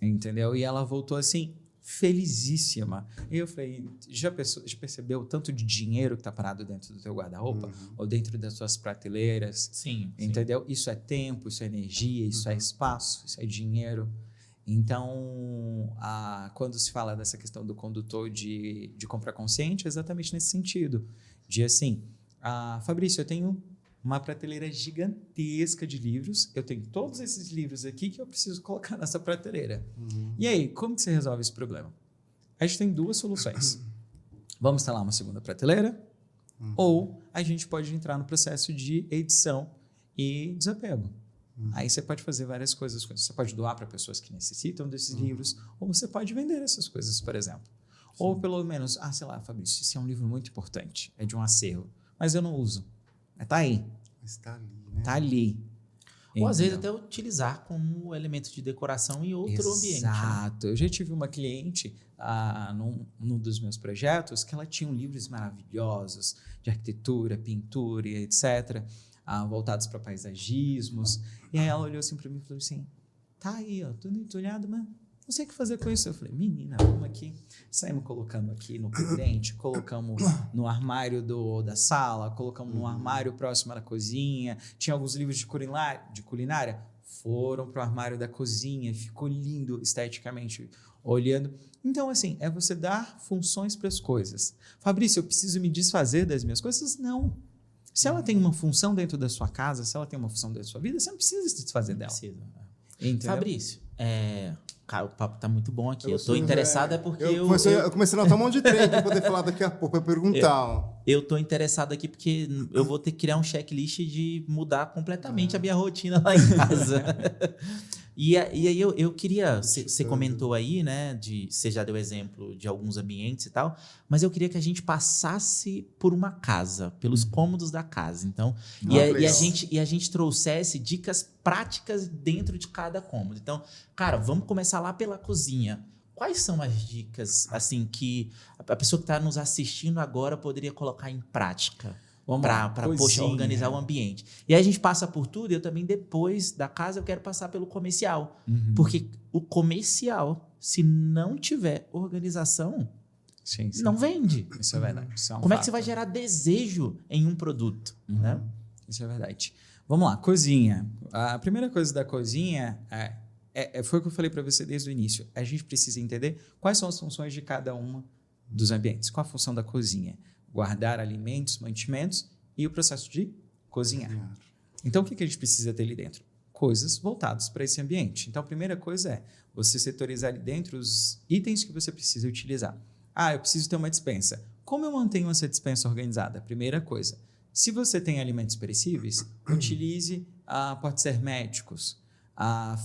Entendeu? E ela voltou assim, felizíssima. E eu falei, já percebeu o tanto de dinheiro que está parado dentro do teu guarda-roupa? Ou dentro das suas prateleiras? Sim. Entendeu? Isso é tempo, isso é energia, isso é espaço, isso é dinheiro. Então, quando se fala dessa questão do condutor de compra consciente, é exatamente nesse sentido. De assim, Fabrício, eu tenho uma prateleira gigantesca de livros. Eu tenho todos esses livros aqui que eu preciso colocar nessa prateleira. E aí, como que você resolve esse problema? A gente tem 2 soluções. Vamos instalar uma segunda prateleira ou a gente pode entrar no processo de edição e desapego. Aí você pode fazer várias coisas. Você pode doar para pessoas que necessitam desses livros ou você pode vender essas coisas, por exemplo. Sim. Ou pelo menos, sei lá, Fabrício, esse é um livro muito importante, é de um acervo, mas eu não uso. Tá aí. Está ali, né? Tá ali. Ou às vezes até utilizar como elemento de decoração em outro ambiente. Exato. Né? Eu já tive uma cliente num dos meus projetos que ela tinha livros maravilhosos de arquitetura, pintura e etc., voltados para paisagismos. E aí ela olhou assim para mim e falou assim, tá aí, ó, tudo entulhado, mas não sei o que fazer com isso. Eu falei, menina, vamos aqui. Saímos colocando aqui no pendente, colocamos no armário da sala, colocamos no armário próximo da cozinha. Tinha alguns livros de culinária, foram para o armário da cozinha, ficou lindo esteticamente, olhando. Então, assim, é você dar funções para as coisas. Fabrício, eu preciso me desfazer das minhas coisas? Não. Se ela tem uma função dentro da sua casa, se ela tem uma função dentro da sua vida, você não precisa se desfazer dela. Entendeu? Fabrício, cara, o papo tá muito bom aqui. Eu tô interessado porque eu comecei a notar um monte de trem para poder falar daqui a pouco, para perguntar. Eu tô interessado aqui porque eu vou ter que criar um checklist de mudar completamente a minha rotina lá em casa. E aí eu queria, você comentou aí, né, você já deu exemplo de alguns ambientes e tal, mas eu queria que a gente passasse por uma casa, pelos cômodos da casa. Então, e a gente trouxesse dicas práticas dentro de cada cômodo. Então, cara, vamos começar lá pela cozinha. Quais são as dicas, assim, que a pessoa que está nos assistindo agora poderia colocar em prática? Para organizar o ambiente. E aí a gente passa por tudo, e eu também, depois da casa, eu quero passar pelo comercial. Porque o comercial, se não tiver organização, não vende. Isso é verdade. Isso é Como é que você vai gerar desejo em um produto? Né? Isso é verdade. Vamos lá, cozinha. A primeira coisa da cozinha foi o que eu falei para você desde o início. A gente precisa entender quais são as funções de cada uma dos ambientes. Qual a função da cozinha? Guardar alimentos, mantimentos e o processo de cozinhar. Então, o que a gente precisa ter ali dentro? Coisas voltadas para esse ambiente. Então, a primeira coisa é você setorizar ali dentro os itens que você precisa utilizar. Eu preciso ter uma despensa. Como eu mantenho essa despensa organizada? Primeira coisa, se você tem alimentos perecíveis, utilize potes herméticos.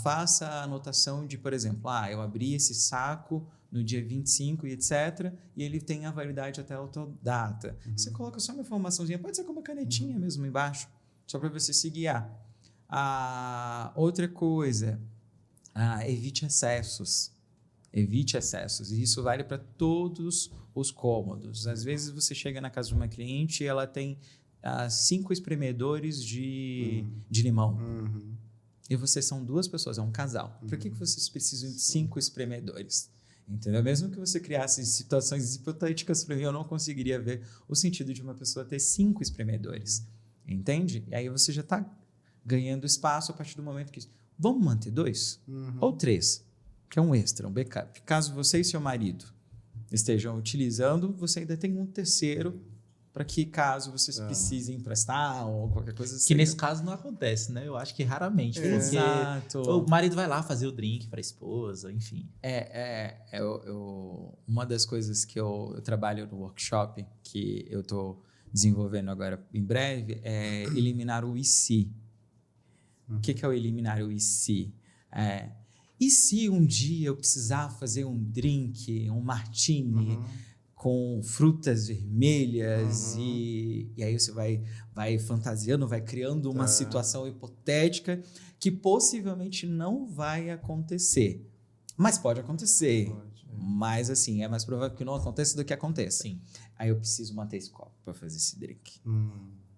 Faça a anotação de, por exemplo, eu abri esse saco no dia 25 e etc. E ele tem a validade até a outra data. Você coloca só uma informaçãozinha, pode ser com uma canetinha mesmo embaixo, só para você se guiar. Outra coisa, evite excessos. Evite excessos. E isso vale para todos os cômodos. Às vezes você chega na casa de uma cliente e ela tem 5 espremedores de limão. E vocês são 2 pessoas, é um casal. Por que vocês precisam de 5 espremedores? Entendeu? Mesmo que você criasse situações hipotéticas para mim, eu não conseguiria ver o sentido de uma pessoa ter 5 espremedores. Entende? E aí você já está ganhando espaço a partir do momento que... Vamos manter 2? Ou 3? Que é um extra, um backup. Caso você e seu marido estejam utilizando, você ainda tem um terceiro para que, caso vocês precisem emprestar ou qualquer coisa assim. Que nesse caso não acontece, né? Eu acho que raramente. Porque Exato. O marido vai lá fazer o drink para a esposa, enfim. Uma das coisas que eu trabalho no workshop, que eu estou desenvolvendo agora em breve, é eliminar o e se. O que é o eliminar o e se? E se um dia eu precisar fazer um drink, um martini, com frutas vermelhas e aí você vai fantasiando, vai criando uma situação hipotética que possivelmente não vai acontecer. Mas pode acontecer. Mas, assim, é mais provável que não aconteça do que aconteça. Sim. Aí eu preciso manter esse copo para fazer esse drink.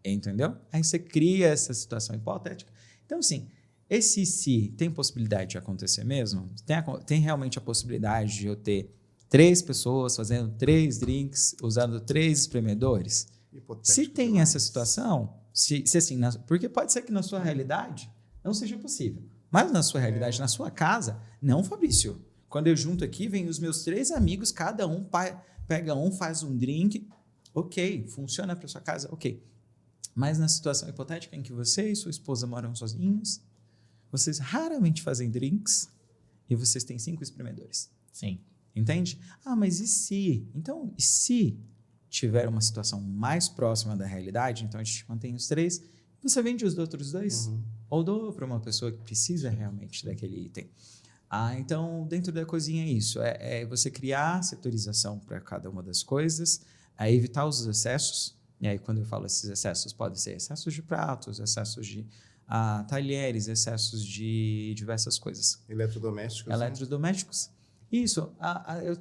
Entendeu? Aí você cria essa situação hipotética. Então, assim, esse se tem possibilidade de acontecer mesmo? Tem realmente a possibilidade de eu ter 3 pessoas fazendo 3 drinks, usando 3 espremedores? Se tem essa situação, se assim, porque pode ser que na sua realidade não seja possível. Mas na sua realidade, na sua casa, não, Fabrício. Quando eu junto aqui, vem os meus 3 amigos, cada um pega faz um drink. Ok, funciona para sua casa? Ok. Mas na situação hipotética em que você e sua esposa moram sozinhos, vocês raramente fazem drinks e vocês têm 5 espremedores. Sim. Entende? Mas e se? Então, e se tiver uma situação mais próxima da realidade, então a gente mantém os 3, você vende os outros 2 ou doa para uma pessoa que precisa realmente daquele item. Então, dentro da cozinha é isso, é você criar setorização para cada uma das coisas, evitar os excessos, e aí quando eu falo esses excessos, podem ser excessos de pratos, excessos de talheres, excessos de diversas coisas. Eletrodomésticos. Isso,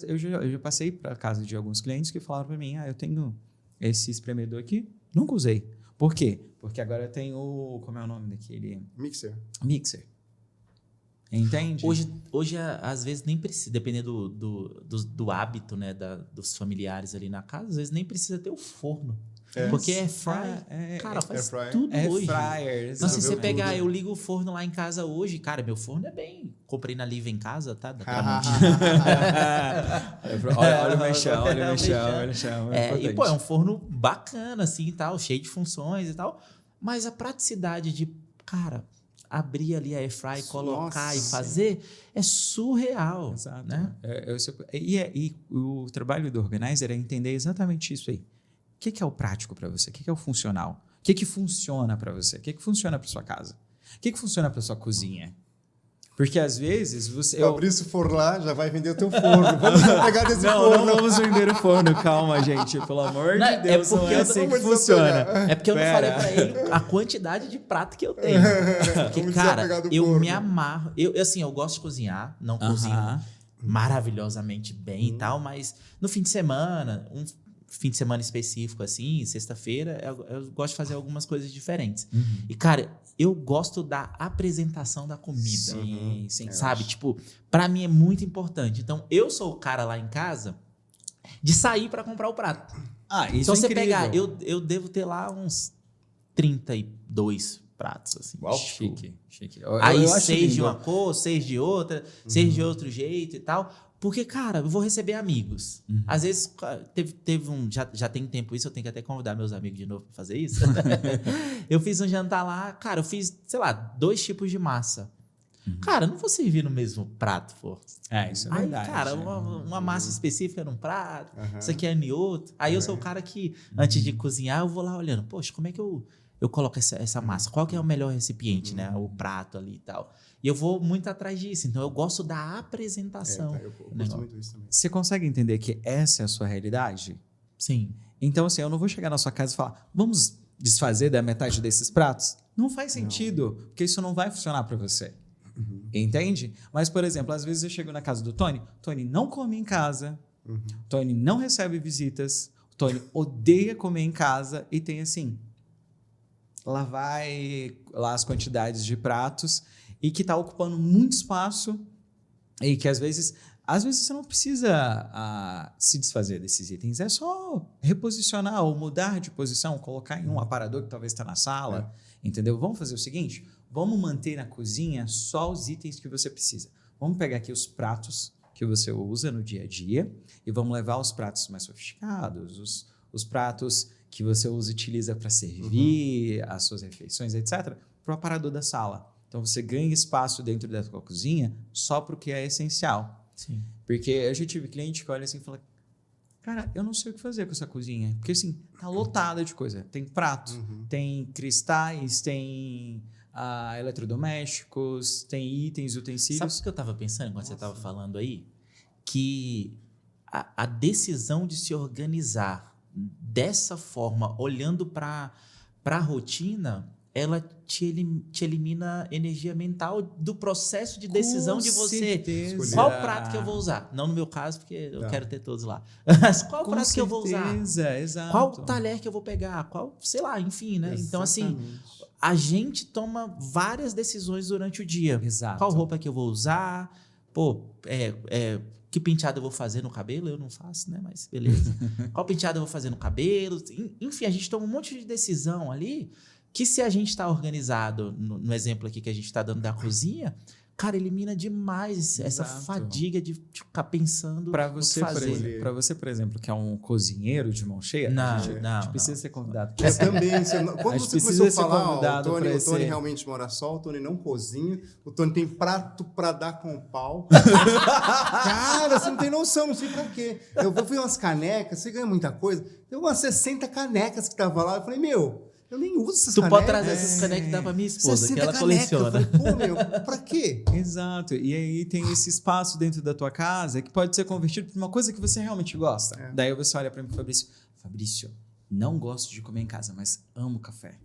eu já passei para a casa de alguns clientes que falaram para mim, eu tenho esse espremedor aqui, nunca usei. Por quê? Porque agora eu tenho, como é o nome daquele? Mixer. Entende? Hoje às vezes nem precisa, dependendo do hábito, né, dos familiares ali na casa, às vezes nem precisa ter o forno. Porque cara, faz tudo hoje. Então, se você pegar, eu ligo o forno lá em casa hoje, cara, meu forno é bem... Comprei na Live em casa, tá? Olha o mexão. E, pô, é um forno bacana, assim, e tal, cheio de funções e tal. Mas a praticidade de, cara, abrir ali a airfry, colocar e fazer é surreal. Exato. Né? E o trabalho do organizer é entender exatamente isso aí. O que é o prático para você? O que é o funcional? O que funciona para você? O que funciona para sua casa? O que funciona para sua cozinha? Porque às vezes você... Se o Fabrício for lá, já vai vender o teu forno. Vamos pegar desse Não, forno. não vamos vender o forno. Calma, gente. Pelo amor de Deus, não é assim que vamos funciona. É porque eu não falei pra ele a quantidade de prato que eu tenho. Porque, Vamos cara, desapegar do eu forno. me amarro. Eu gosto de cozinhar, não cozinho maravilhosamente bem e tal, mas no fim de semana, um fim de semana específico, assim, sexta-feira, eu gosto de fazer algumas coisas diferentes. E, cara, eu gosto da apresentação da comida. Sim. Sabe? Tipo, pra mim é muito importante. Então, eu sou o cara lá em casa de sair pra comprar o prato. Ah, isso Então, é você incrível. pegar, eu devo ter lá uns 32 pratos, assim. Uau, chique. Aí Eu acho 6 de lindo. uma cor, 6 de outra, 6 de outro jeito e tal. Porque, cara, eu vou receber amigos. Às vezes, teve um... Já tem tempo isso, eu tenho que até convidar meus amigos de novo pra fazer isso. Eu fiz um jantar lá, cara, eu fiz, sei lá, 2 tipos de massa. Cara, eu não vou servir no mesmo prato, pô. Isso é Aí, verdade. cara, uma massa específica num prato, isso aqui é em outro. Aí eu sou o cara que, antes de cozinhar, eu vou lá olhando, poxa, como é que eu coloco essa massa? Qual que é o melhor recipiente, né? O prato ali e tal. E eu vou muito atrás disso. Então, eu gosto da apresentação. Eu gosto muito disso também. Você consegue entender que essa é a sua realidade? Sim. Então, assim, eu não vou chegar na sua casa e falar, vamos desfazer da metade desses pratos? Não faz sentido, porque isso não vai funcionar para você. Entende? Mas, por exemplo, às vezes eu chego na casa do Tony não come em casa, Tony não recebe visitas, o Tony odeia comer em casa e tem assim, lá as quantidades de pratos e que está ocupando muito espaço e que às vezes você não precisa se desfazer desses itens, é só reposicionar ou mudar de posição, colocar em um aparador que talvez está na sala, entendeu? Vamos fazer o seguinte, vamos manter na cozinha só os itens que você precisa. Vamos pegar aqui os pratos que você usa no dia a dia e vamos levar os pratos mais sofisticados, os pratos que você utiliza para servir as suas refeições, etc., para o aparador da sala. Então, você ganha espaço dentro da sua cozinha só para o que é essencial. Sim. Porque eu já tive cliente que olha assim e fala, cara, eu não sei o que fazer com essa cozinha. Porque, assim, tá lotada de coisa. Tem prato, tem cristais, tem eletrodomésticos, tem itens, utensílios. Sabe o que eu tava pensando enquanto você tava falando aí? Que a decisão de se organizar dessa forma, olhando para a rotina, ela te elimina energia mental do processo de decisão Com de você. certeza. Qual prato que eu vou usar? Não no meu caso, porque eu quero ter todos lá. Mas qual Com prato que eu vou usar? Exato. Qual talher que eu vou pegar? Qual, sei lá, enfim, né? Então, assim, a gente toma várias decisões durante o dia. Exato. Qual roupa que eu vou usar? Pô, que penteado eu vou fazer no cabelo? Eu não faço, né? Mas beleza. Qual penteado eu vou fazer no cabelo? Enfim, a gente toma um monte de decisão ali que, se a gente está organizado, no exemplo aqui que a gente está dando da cozinha, cara, elimina demais essa fadiga de ficar pensando para no você, que fazer. Para você, por exemplo, que é um cozinheiro de mão cheia, Não, a gente não. precisa ser convidado. Eu também. Quando você começou a falar, o Tony realmente mora só, o Tony não cozinha, o Tony tem prato pra dar com o pau. Cara, você não tem noção, não sei pra quê. Eu vi umas canecas, você ganha muita coisa. Tem umas 60 canecas que tava lá, eu falei, eu nem uso essas canecas. Tu pode trazer essas canecas e dar pra minha esposa, que ela coleciona. Eu falei, pra quê? Exato. E aí tem esse espaço dentro da tua casa que pode ser convertido para uma coisa que você realmente gosta. Daí você olha para mim e Fabrício, não gosto de comer em casa, mas amo café.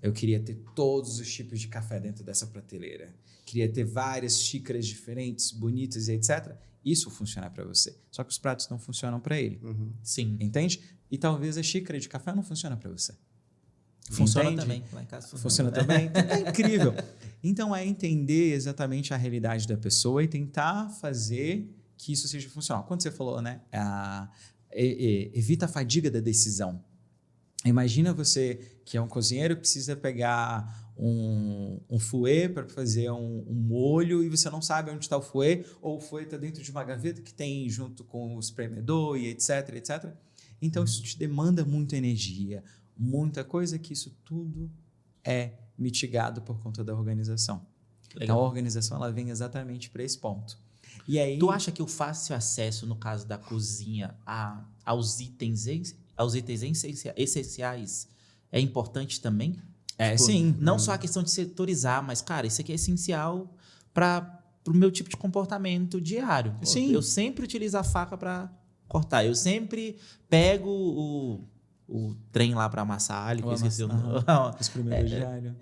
Eu queria ter todos os tipos de café dentro dessa prateleira. Queria ter várias xícaras diferentes, bonitas e etc. Isso funciona para você. Só que os pratos não funcionam para ele. Sim. Entende? E talvez a xícara de café não funcione para você. Funciona Entende? também. Lá em casa Funciona também? É incrível. Então, é entender exatamente a realidade da pessoa e tentar fazer que isso seja funcional. Quando você falou, né? Evita a fadiga da decisão. Imagina você que é um cozinheiro, precisa pegar um fouet para fazer um molho e você não sabe onde está o fouet, ou o fouet está dentro de uma gaveta que tem junto com o espremedor e etc, etc. Então, isso te demanda muita energia, muita coisa, que isso tudo é mitigado por conta da organização. Legal. Então, a organização ela vem exatamente para esse ponto. E aí, tu acha que o fácil acesso, no caso da cozinha, aos itens essenciais é importante também? Sim. Não só a questão de setorizar, mas, cara, isso aqui é essencial para o meu tipo de comportamento diário. Pô, Sim. eu sempre utilizo a faca para cortar. Eu sempre pego o trem lá para amassar alho, que eu esqueci o nome. Os primeiros de alho.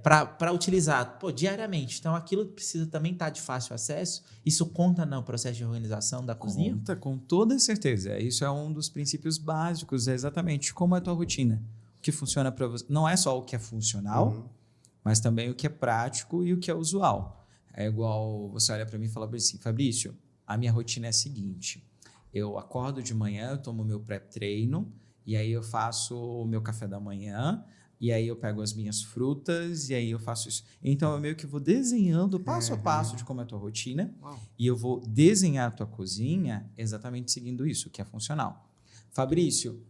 Para utilizar diariamente. Então, aquilo precisa também estar de fácil acesso. Isso conta no processo de organização da cozinha? Conta, com toda certeza. Isso é um dos princípios básicos, é exatamente como é a tua rotina. O que funciona para você. Não é só o que é funcional, mas também o que é prático e o que é usual. É igual você olha para mim e fala assim, Fabrício, a minha rotina é a seguinte, eu acordo de manhã, eu tomo meu pré-treino, e aí eu faço o meu café da manhã, e aí eu pego as minhas frutas, e aí eu faço isso. Então, eu meio que vou desenhando passo a passo de como é a tua rotina, e eu vou desenhar a tua cozinha exatamente seguindo isso, que é funcional. Fabrício,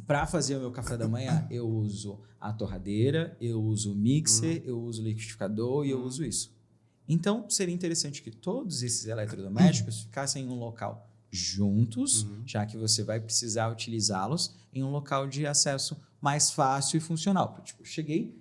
para fazer o meu café da manhã, eu uso a torradeira, eu uso o mixer, eu uso o liquidificador e eu uso isso. Então, seria interessante que todos esses eletrodomésticos ficassem em um local juntos, já que você vai precisar utilizá-los em um local de acesso mais fácil e funcional. Tipo, cheguei,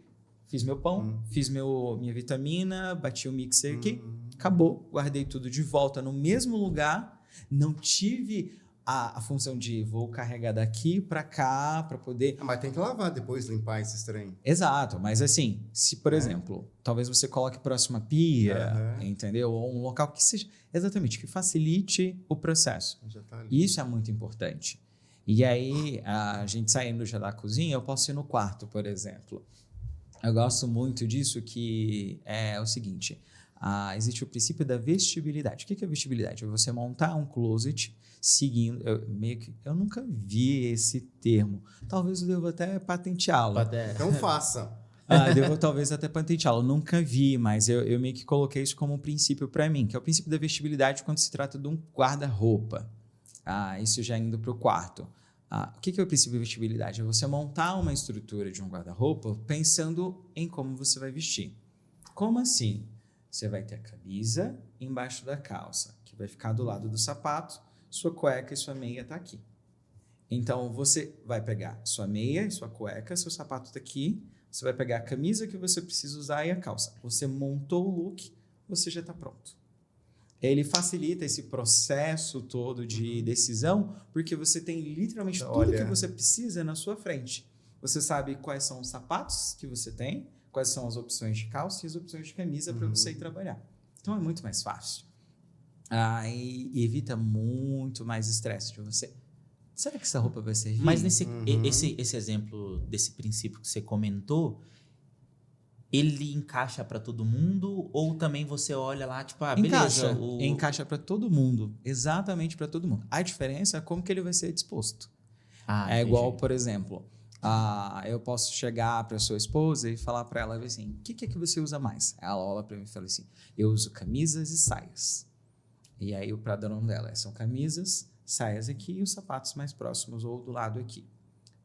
fiz meu pão, fiz minha vitamina, bati o mixer aqui, acabou, guardei tudo de volta no mesmo lugar, não tive a função de vou carregar daqui para cá para poder... Mas tem que lavar depois, limpar esse trem. Exato, mas assim, se por exemplo, talvez você coloque próximo à pia, entendeu? Ou um local que seja, exatamente, que facilite o processo. Já tá ali. Isso é muito importante. E aí, a gente saindo já da cozinha, eu posso ir no quarto, por exemplo. Eu gosto muito disso, que é o seguinte, existe o princípio da vestibilidade. O que é vestibilidade? É você montar um closet seguindo... Eu nunca vi esse termo. Talvez eu deva até patenteá-lo. Então faça. Devo talvez até patenteá-lo. Nunca vi, mas eu meio que coloquei isso como um princípio para mim, que é o princípio da vestibilidade quando se trata de um guarda-roupa. Isso já indo para o quarto. O que é o princípio da vestibilidade? É você montar uma estrutura de um guarda-roupa pensando em como você vai vestir. Como assim? Você vai ter a camisa embaixo da calça, que vai ficar do lado do sapato, sua cueca e sua meia está aqui. Então, você vai pegar sua meia e sua cueca, seu sapato está aqui, você vai pegar a camisa que você precisa usar e a calça. Você montou o look, você já está pronto. Ele facilita esse processo todo de decisão, porque você tem literalmente tudo que você precisa na sua frente. Você sabe quais são os sapatos que você tem, quais são as opções de calça e as opções de camisa para você ir trabalhar. Então, é muito mais fácil. E evita muito mais estresse de você. Será que essa roupa vai servir? Mas esse exemplo desse princípio que você comentou, ele encaixa para todo mundo ou também você olha lá, tipo, beleza. Encaixa para todo mundo, exatamente para todo mundo. A diferença é como que ele vai ser disposto. Igual, por exemplo, eu posso chegar para sua esposa e falar para ela assim, o que é que você usa mais? Ela olha para mim e fala assim, eu uso camisas e saias. E aí o padrão dela são camisas, saias aqui e os sapatos mais próximos ou do lado aqui.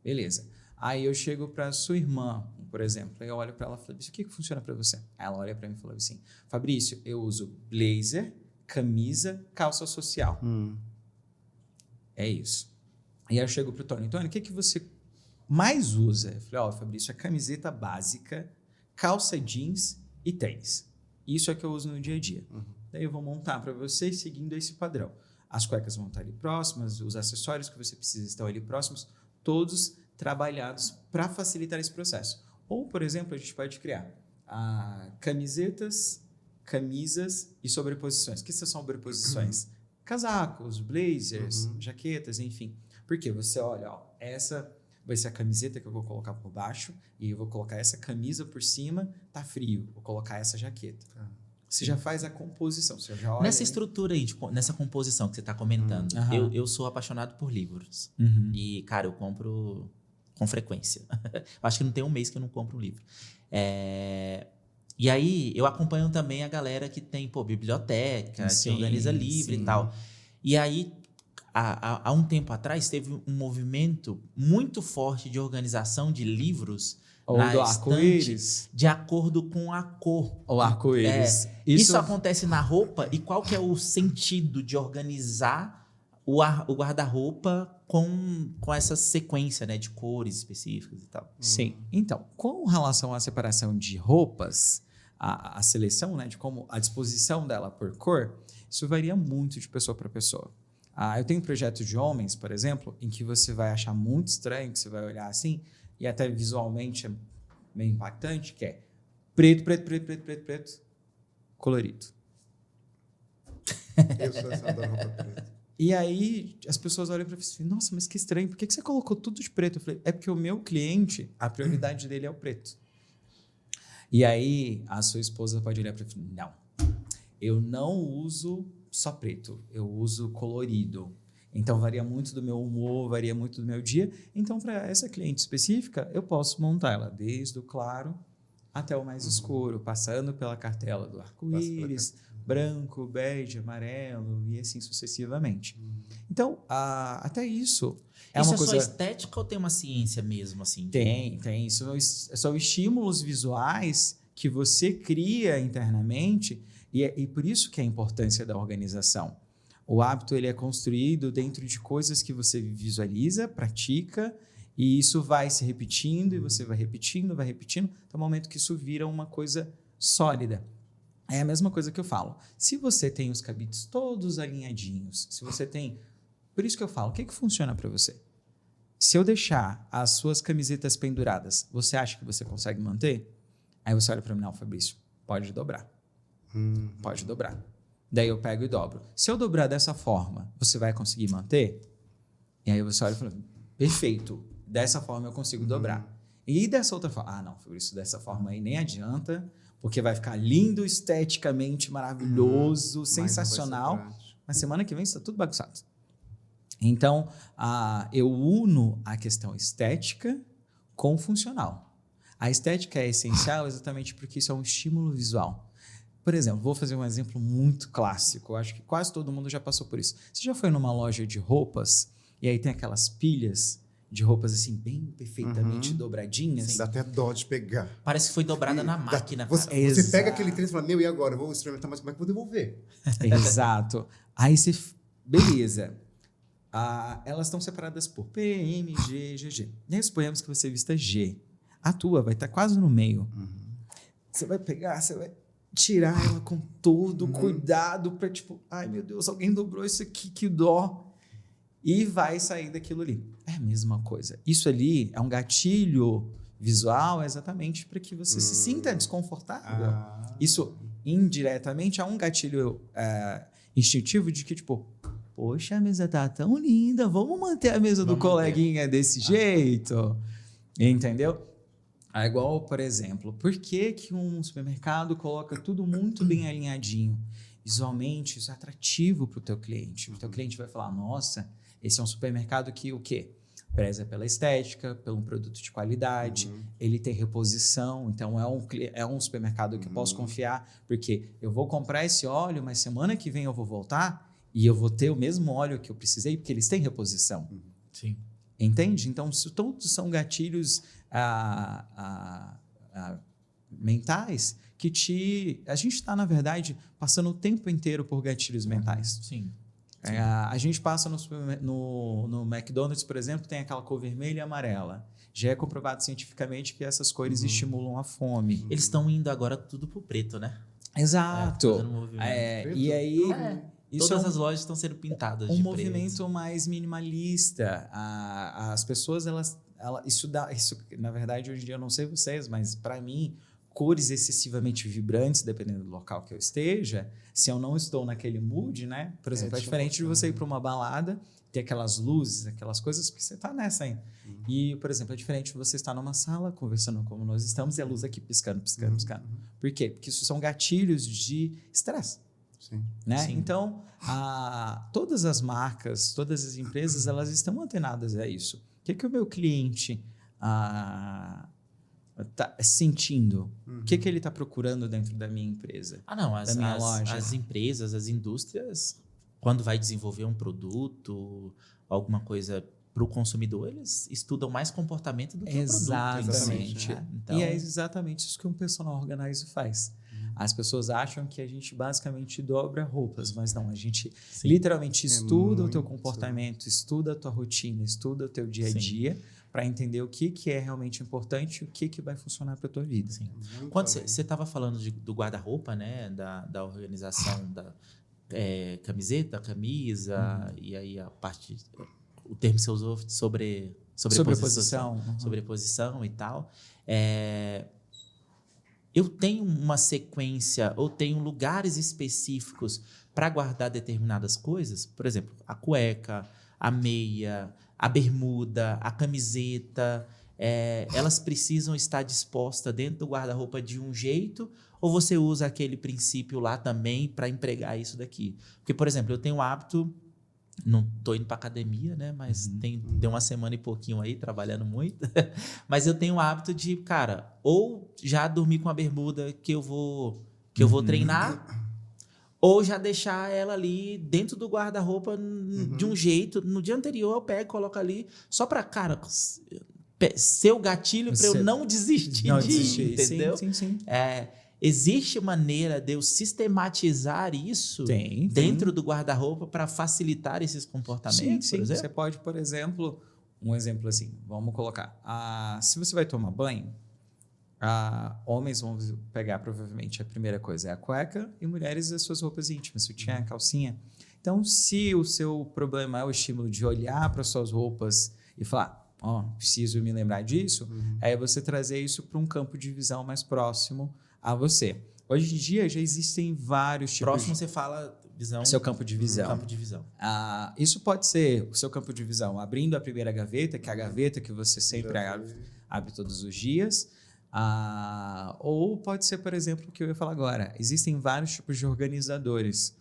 Beleza. Aí eu chego para sua irmã, por exemplo, aí eu olho para ela e falo, o que funciona para você? Aí ela olha para mim e fala assim, Fabrício, eu uso blazer, camisa, calça social. É isso. E aí eu chego para o Tony, o que você mais usa? Eu falei, Fabrício, é camiseta básica, calça jeans e tênis. Isso é que eu uso no dia a dia. Daí eu vou montar para você seguindo esse padrão. As cuecas vão estar ali próximas, os acessórios que você precisa estão ali próximos, todos trabalhados para facilitar esse processo. Ou, por exemplo, a gente pode criar camisetas, camisas e sobreposições. O que são sobreposições? Casacos, blazers, jaquetas, enfim. Porque você olha, essa vai ser a camiseta que eu vou colocar por baixo e eu vou colocar essa camisa por cima, tá frio, vou colocar essa jaqueta. Você já faz a composição, você já olha... Nessa estrutura aí, nessa composição que você está comentando, eu sou apaixonado por livros. E, cara, eu compro com frequência. Acho que não tem um mês que eu não compro um livro. E aí, eu acompanho também a galera que tem, biblioteca, que organiza livro e tal. E aí, há um tempo atrás, teve um movimento muito forte de organização de livros ou do arco-íris, de acordo com a cor. O arco-íris. Isso acontece na roupa. E qual que é o sentido de organizar o guarda-roupa com essa sequência, né, de cores específicas e tal? Sim. Então, com relação à separação de roupas, a seleção, né, de como a disposição dela por cor, isso varia muito de pessoa para pessoa. Eu tenho projetos de homens, por exemplo, em que você vai achar muito estranho, que você vai olhar assim, e até visualmente é meio impactante, que é preto, preto, preto, preto, preto, preto, colorido. Eu sou essa da roupa preta. E aí as pessoas olham para mim e falam, nossa, mas que estranho, por que você colocou tudo de preto? Eu falei, é porque o meu cliente, a prioridade dele é o preto. E aí a sua esposa pode olhar para mim e falar, não, eu não uso só preto, eu uso colorido. Então varia muito do meu humor, varia muito do meu dia. Então para essa cliente específica, eu posso montar ela desde o claro até o mais escuro, passando pela cartela do arco-íris, branco, bege, amarelo e assim sucessivamente. Então, até isso é Isso uma é coisa... só estética ou tem uma ciência mesmo, assim? Tem. São estímulos visuais que você cria internamente e por isso que é a importância da organização. O hábito ele é construído dentro de coisas que você visualiza, pratica, e isso vai se repetindo, e você vai repetindo, até o momento que isso vira uma coisa sólida. É a mesma coisa que eu falo. Se você tem os cabides todos alinhadinhos, se você tem... Por isso que eu falo, o que funciona para você? Se eu deixar as suas camisetas penduradas, você acha que você consegue manter? Aí você olha para mim, não, Fabrício, pode dobrar. Pode dobrar. Daí eu pego e dobro. Se eu dobrar dessa forma, você vai conseguir manter? E aí você olha e fala, perfeito, dessa forma eu consigo dobrar. E dessa outra forma, não, Fabrício, dessa forma aí nem adianta, porque vai ficar lindo, esteticamente maravilhoso, sensacional, mas semana que vem está tudo bagunçado. Então, eu uno a questão estética com funcional. A estética é essencial exatamente porque isso é um estímulo visual. Por exemplo, vou fazer um exemplo muito clássico, eu acho que quase todo mundo já passou por isso. Você já foi numa loja de roupas e aí tem aquelas pilhas de roupas assim, bem perfeitamente dobradinhas? Dá até dó de pegar. Parece que foi dobrada na máquina, cara. Você pega aquele tênis e fala, e agora? Eu vou experimentar, mas como é que eu vou devolver? Exato. Aí você... Beleza. Elas estão separadas por P, M, G, GG. E aí suponhamos que você vista G. A tua vai estar quase no meio. Você vai pegar, você vai tirar ela com todo cuidado para tipo, ai meu Deus, alguém dobrou isso aqui, que dó. E vai sair daquilo ali. É a mesma coisa. Isso ali é um gatilho visual exatamente para que você se sinta desconfortável. Isso, indiretamente, é um gatilho instintivo de que, tipo, poxa, a mesa tá tão linda, vamos manter a mesa do coleguinha desse jeito. Entendeu? É igual, por exemplo, por que um supermercado coloca tudo muito bem alinhadinho? Visualmente, isso é atrativo para o teu cliente. O teu cliente vai falar, nossa, esse é um supermercado que o quê? Preza pela estética, pelo produto de qualidade, ele tem reposição, então é um supermercado que eu posso confiar, porque eu vou comprar esse óleo, mas semana que vem eu vou voltar e eu vou ter o mesmo óleo que eu precisei, porque eles têm reposição. Sim. Entende? Então, todos são gatilhos mentais que a gente está, na verdade, passando o tempo inteiro por gatilhos mentais. Sim. A gente passa no McDonald's, por exemplo, tem aquela cor vermelha e amarela. Já é comprovado cientificamente que essas cores estimulam a fome. Eles estão indo agora tudo pro preto, né? Exato. Fazendo movimento. E aí... Isso todas as lojas estão sendo pintadas de preto. Um movimento mais minimalista. As pessoas, isso, na verdade, hoje em dia, eu não sei vocês, mas para mim, cores excessivamente vibrantes, dependendo do local que eu esteja, se eu não estou naquele mood, né? Por exemplo, é diferente de você ir para uma balada, ter aquelas luzes, aquelas coisas, porque você está nessa ainda. E, por exemplo, é diferente de você estar numa sala conversando como nós estamos e a luz aqui piscando. Por quê? Porque isso são gatilhos de estresse. Sim. Né? Sim. Então, todas as marcas, todas as empresas, elas estão antenadas a isso. O que o meu cliente está sentindo? O que ele está procurando dentro da minha empresa? Da minha loja? As empresas, as indústrias, quando vai desenvolver um produto, alguma coisa para o consumidor, eles estudam mais comportamento do que o produto. Exatamente. Né? Então... E é exatamente isso que um personal organizer faz. As pessoas acham que a gente basicamente dobra roupas, mas não, a gente literalmente estuda o teu comportamento, estuda a tua rotina, estuda o teu dia a dia, para entender o que é realmente importante e o que vai funcionar para a tua vida. Sim. Muito Quando além. você estava falando do guarda-roupa, né? Da organização da camiseta, camisa, e aí a parte... O termo que você usou sobreposição. Sobreposição e tal. Eu tenho uma sequência ou tenho lugares específicos para guardar determinadas coisas? Por exemplo, a cueca, a meia, a bermuda, a camiseta, elas precisam estar dispostas dentro do guarda-roupa de um jeito, ou você usa aquele princípio lá também para empregar isso daqui? Porque, por exemplo, eu tenho o hábito, não estou indo para academia, né? Mas deu uma semana e pouquinho aí, trabalhando muito, mas eu tenho o hábito de, cara, ou já dormir com a bermuda que eu vou treinar, ou já deixar ela ali dentro do guarda-roupa de um jeito. No dia anterior eu pego, coloco ali, só para, cara, ser o gatilho para eu não desistir entendeu? Sim. Existe maneira de eu sistematizar isso dentro do guarda-roupa para facilitar esses comportamentos, sim. por exemplo? Você pode, por exemplo, um exemplo assim, vamos colocar, se você vai tomar banho, homens vão pegar provavelmente a primeira coisa é a cueca e mulheres as suas roupas íntimas, sutiã, calcinha. Então, se o seu problema é o estímulo de olhar para suas roupas e falar, preciso me lembrar disso, é você trazer isso para um campo de visão mais próximo a você. Hoje em dia já existem vários tipos. Próximo você fala visão. Seu campo de visão. Campo de visão. Isso pode ser o seu campo de visão abrindo a primeira gaveta, que é a gaveta que você sempre abre todos os dias. Ou pode ser, por exemplo, o que eu ia falar agora. Existem vários tipos de organizadores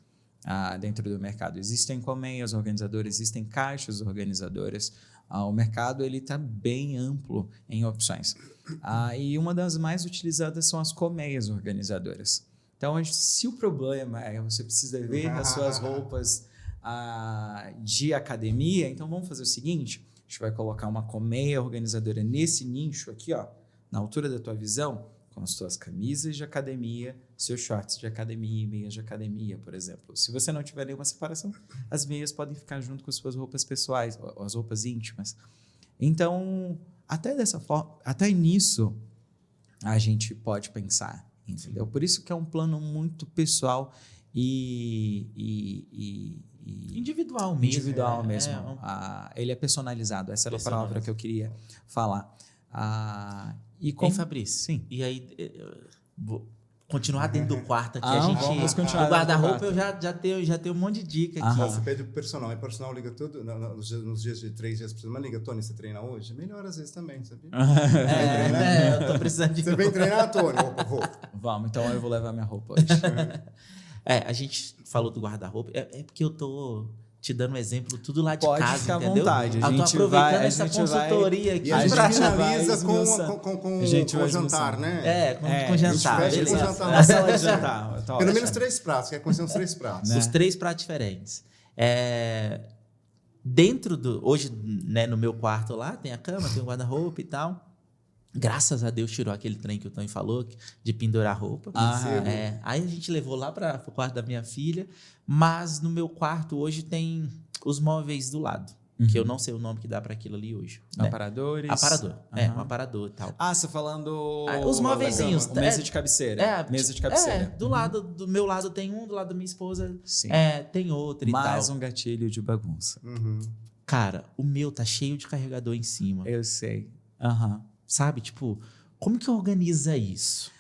dentro do mercado. Existem colmeias organizadoras, existem caixas organizadoras. O mercado está bem amplo em opções. E uma das mais utilizadas são as colmeias organizadoras. Então, se o problema é você precisa ver as suas roupas de academia, então vamos fazer o seguinte, a gente vai colocar uma colmeia organizadora nesse nicho aqui, na altura da tua visão, com as tuas camisas de academia, seus shorts de academia e meias de academia, por exemplo. Se você não tiver nenhuma separação, as meias podem ficar junto com as suas roupas pessoais, as roupas íntimas. Então, até dessa forma, até nisso, a gente pode pensar, entendeu? Por isso que é um plano muito pessoal individual mesmo. Individual mesmo. Ele é personalizado. Essa era a palavra que eu queria falar. Fabrício? Sim. E aí, vou continuar dentro do quarto aqui. Vamos continuar. O guarda-roupa eu já tenho um monte de dica aqui. Você pede pro personal, e o personal liga tudo, nos dias de 3 dias por semana, liga, Tony, você treina hoje? Melhor às vezes também, sabia? Eu tô precisando de... Você vem treinar, Tony? Opa, vou. Vamos, então eu vou levar minha roupa hoje. A gente falou do guarda-roupa, é porque eu tô te dando um exemplo tudo lá de Pode casa, ficar entendeu? à vontade. Eu tô aproveitando essa consultoria aqui. E a gente vai finaliza com o vai jantar, né? Com jantar. A gente fecha com Beleza. jantar. Na sala de jantar. Pelo menos 3 pratos, quer conhecer uns 3 pratos. Os 3 pratos diferentes. Dentro do... Hoje, né, no meu quarto lá, tem a cama, tem o guarda-roupa e tal. Graças a Deus tirou aquele trem que o Tony falou, de pendurar roupa. Aí a gente levou lá para o quarto da minha filha. Mas no meu quarto hoje tem os móveis do lado. Que eu não sei o nome que dá para aquilo ali hoje. Né? Aparadores. Aparador. Um aparador e tal. Você tá falando... os móveizinhos. Mesa de cabeceira. Mesa de cabeceira. Do meu lado tem um, do lado da minha esposa tem outro e tal. Mais um gatilho de bagunça. Cara, o meu tá cheio de carregador em cima. Eu sei. Sabe? Tipo, como que organiza isso?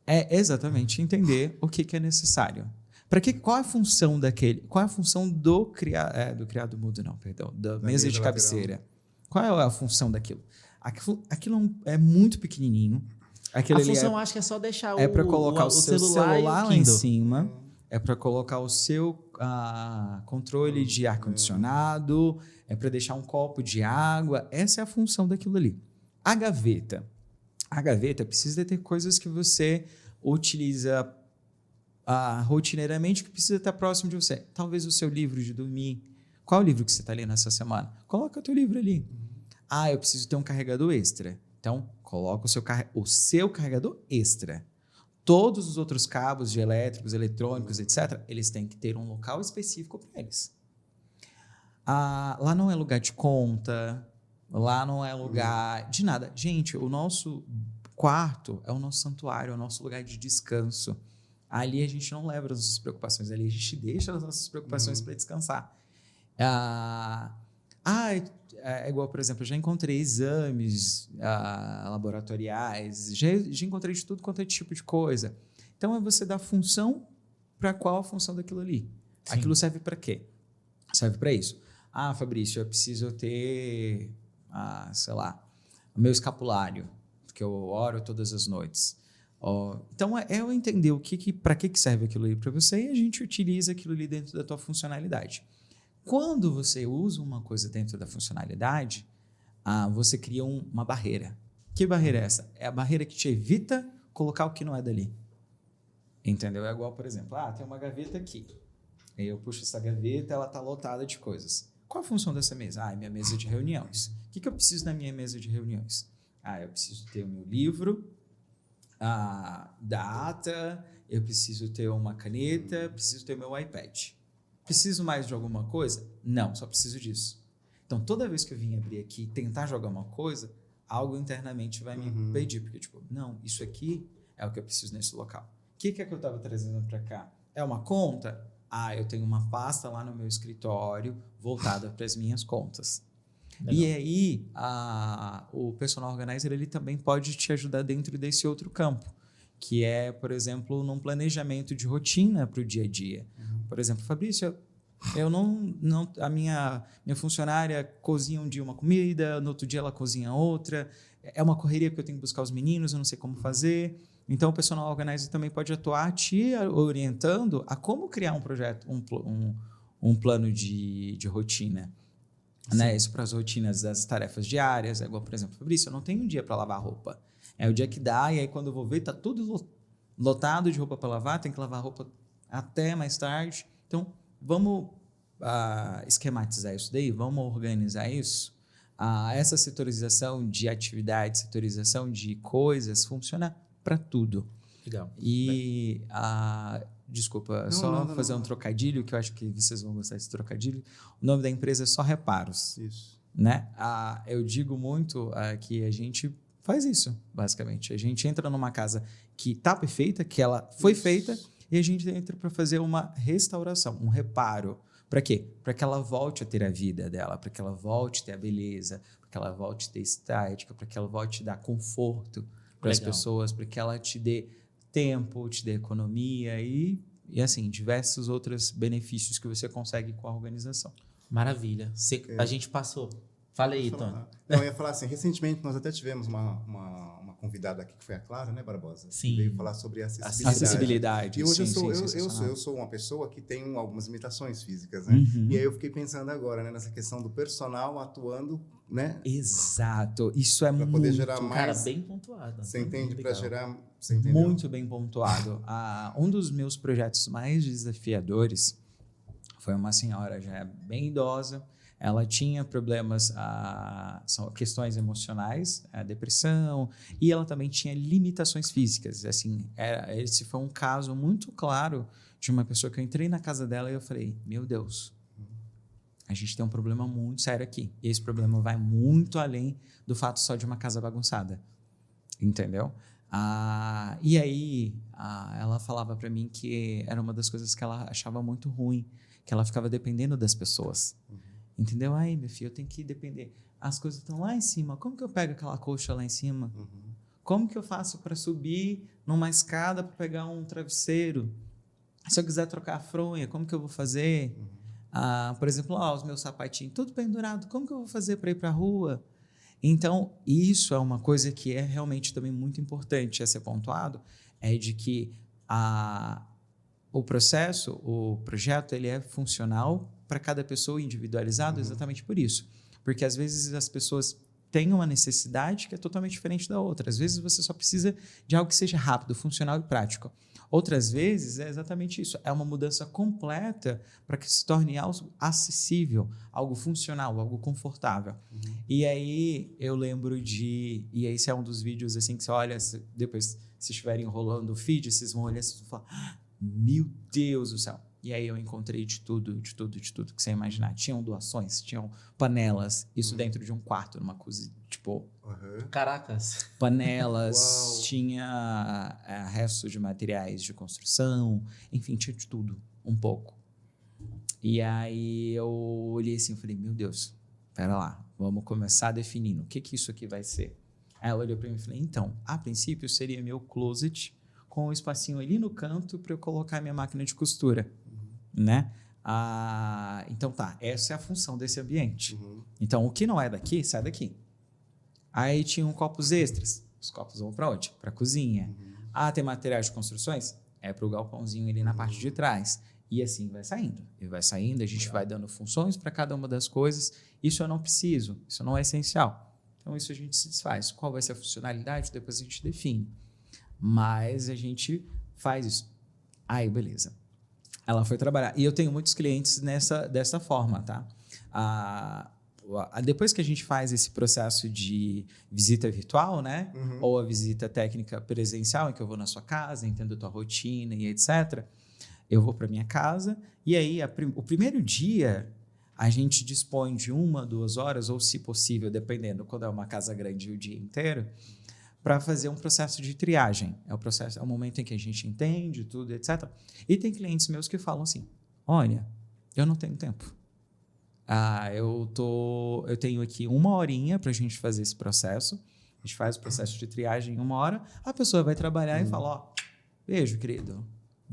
É exatamente entender o que é necessário. Qual é a função daquele? Qual é a função do criado mudo, não, perdão, da mesa de cabeceira? Lateral. Qual é a função daquilo? Aquilo é muito pequenininho. A função acho que é só deixar para colocar o seu celular lá em cima. É para colocar o seu controle de ar-condicionado. É para deixar um copo de água. Essa é a função daquilo ali. A gaveta precisa ter coisas que você utiliza rotineiramente, que precisa estar próximo de você. Talvez o seu livro de dormir. Qual é o livro que você está lendo essa semana? Coloca o teu livro ali. Eu preciso ter um carregador extra. Então, coloca o seu carregador extra. Todos os outros cabos de elétricos, eletrônicos, etc., eles têm que ter um local específico para eles. Lá não é lugar de conta, Lá não é lugar de nada. Gente, o nosso quarto é o nosso santuário, é o nosso lugar de descanso. Ali a gente não leva as nossas preocupações, ali a gente deixa as nossas preocupações para descansar. É igual, por exemplo, eu já encontrei exames laboratoriais, já encontrei de tudo quanto é tipo de coisa. Então, é você dar função para qual a função daquilo ali. Sim. Aquilo serve para quê? Serve para isso. Fabrício, eu preciso ter, sei lá, o meu escapulário, porque eu oro todas as noites. Então, é eu entender para que serve aquilo ali para você e a gente utiliza aquilo ali dentro da tua funcionalidade. Quando você usa uma coisa dentro da funcionalidade, você cria uma barreira. Que barreira é essa? É a barreira que te evita colocar o que não é dali. Entendeu? É igual, por exemplo, tem uma gaveta aqui. Aí eu puxo essa gaveta, ela está lotada de coisas. Qual a função dessa mesa? É minha mesa de reuniões. O que eu preciso na minha mesa de reuniões? Eu preciso ter o meu livro, a data, eu preciso ter uma caneta, preciso ter o meu iPad. Preciso mais de alguma coisa? Não, só preciso disso. Então, toda vez que eu vim abrir aqui e tentar jogar uma coisa, algo internamente vai me pedir, porque, não, isso aqui é o que eu preciso nesse local. O que é que eu estava trazendo para cá? É uma conta? Eu tenho uma pasta lá no meu escritório voltada para as minhas contas. Legal. E aí, o Personal Organizer ele também pode te ajudar dentro desse outro campo, que é, por exemplo, num planejamento de rotina para o dia a dia. Por exemplo, Fabrício, a minha funcionária cozinha um dia uma comida, no outro dia ela cozinha outra, é uma correria porque eu tenho que buscar os meninos, eu não sei como fazer. Então, o Personal Organizer também pode atuar te orientando a como criar um projeto, um plano de rotina. Né? Isso para as rotinas das tarefas diárias. É igual, por exemplo, Fabrício, eu não tenho um dia para lavar roupa. É o dia que dá, e aí quando eu vou ver, está tudo lotado de roupa para lavar, tem que lavar roupa até mais tarde. Então, vamos esquematizar isso daí, vamos organizar isso. Essa setorização de atividades, setorização de coisas, funciona para tudo. Legal. E, desculpa, fazer um trocadilho, que eu acho que vocês vão gostar desse trocadilho. O nome da empresa é Só Reparos. Isso. Né? Eu digo muito que a gente faz isso, basicamente. A gente entra numa casa que está perfeita, que ela foi feita, e a gente entra para fazer uma restauração, um reparo. Para quê? Para que ela volte a ter a vida dela, para que ela volte a ter a beleza, para que ela volte a ter estética, para que ela volte a dar conforto para as pessoas, para que ela te dê tempo, te dê economia e assim, diversos outros benefícios que você consegue com a organização. Maravilha. A gente passou. Fala aí, Tony. Não, eu ia falar assim, recentemente nós até tivemos uma convidada aqui, que foi a Clara, né, Barbosa? Sim. Que veio falar sobre acessibilidade. E hoje eu sou uma pessoa que tem algumas limitações físicas, né? E aí eu fiquei pensando agora, né, nessa questão do personal atuando, né? Exato. Isso é muito... poder gerar mais... Cara, bem pontuado. Você entende? Para gerar... Você entendeu? Muito bem pontuado. Um dos meus projetos mais desafiadores foi uma senhora já bem idosa. Ela tinha problemas, são questões emocionais, depressão, e ela também tinha limitações físicas. Assim, esse foi um caso muito claro de uma pessoa que eu entrei na casa dela e eu falei, meu Deus, a gente tem um problema muito sério aqui. E esse problema vai muito além do fato só de uma casa bagunçada. Entendeu? E aí, ela falava para mim que era uma das coisas que ela achava muito ruim, que ela ficava dependendo das pessoas. Entendeu? Aí, meu filho, eu tenho que depender. As coisas estão lá em cima. Como que eu pego aquela coxa lá em cima? Como que eu faço para subir numa escada para pegar um travesseiro? Se eu quiser trocar a fronha, como que eu vou fazer? Por exemplo, os meus sapatinhos, tudo pendurado. Como que eu vou fazer para ir para a rua? Então, isso é uma coisa que é realmente também muito importante a ser pontuado, é de que o projeto, ele é funcional para cada pessoa, individualizado, exatamente por isso. Porque, às vezes, as pessoas têm uma necessidade que é totalmente diferente da outra. Às vezes, você só precisa de algo que seja rápido, funcional e prático. Outras vezes, é exatamente isso. É uma mudança completa para que se torne algo acessível, algo funcional, algo confortável. E aí, eu lembro e esse é um dos vídeos assim que você olha, depois, se estiverem rolando o feed, vocês vão olhar e vão falar, meu Deus do céu. E aí eu encontrei de tudo que você imaginar. Tinham doações, tinham panelas, isso dentro de um quarto, numa cozinha, tipo, Caracas. panelas, Uau. tinha restos de materiais de construção, enfim, tinha de tudo, um pouco. E aí eu olhei assim e falei, meu Deus, pera lá, vamos começar definindo o que isso aqui vai ser. Aí ela olhou para mim e falei, então, a princípio seria meu closet com um espacinho ali no canto para eu colocar minha máquina de costura, né? Então tá, essa é a função desse ambiente. Então, o que não é daqui, sai daqui. Aí tinham copos extras. Os copos vão para onde? Para a cozinha. Tem materiais de construções? É para o galpãozinho ali na parte de trás. E assim vai saindo. E vai saindo, a gente vai dando funções para cada uma das coisas. Isso eu não preciso, isso não é essencial. Então, isso a gente se desfaz. Qual vai ser a funcionalidade? Depois a gente define. Mas a gente faz isso. Aí, beleza. Ela foi trabalhar. E eu tenho muitos clientes dessa forma, tá? Depois que a gente faz esse processo de visita virtual, né? Ou a visita técnica presencial, em que eu vou na sua casa, entendo a tua rotina e etc., eu vou para minha casa e aí o primeiro dia a gente dispõe de 1, 2 horas, ou se possível, dependendo, quando é uma casa grande, o dia inteiro, para fazer um processo de triagem. É o momento em que a gente entende tudo, etc. E tem clientes meus que falam assim, olha, eu não tenho tempo. Eu tenho aqui 1 horinha para a gente fazer esse processo. A gente faz o processo de triagem em 1 hora. A pessoa vai trabalhar e fala, ó, beijo, querido.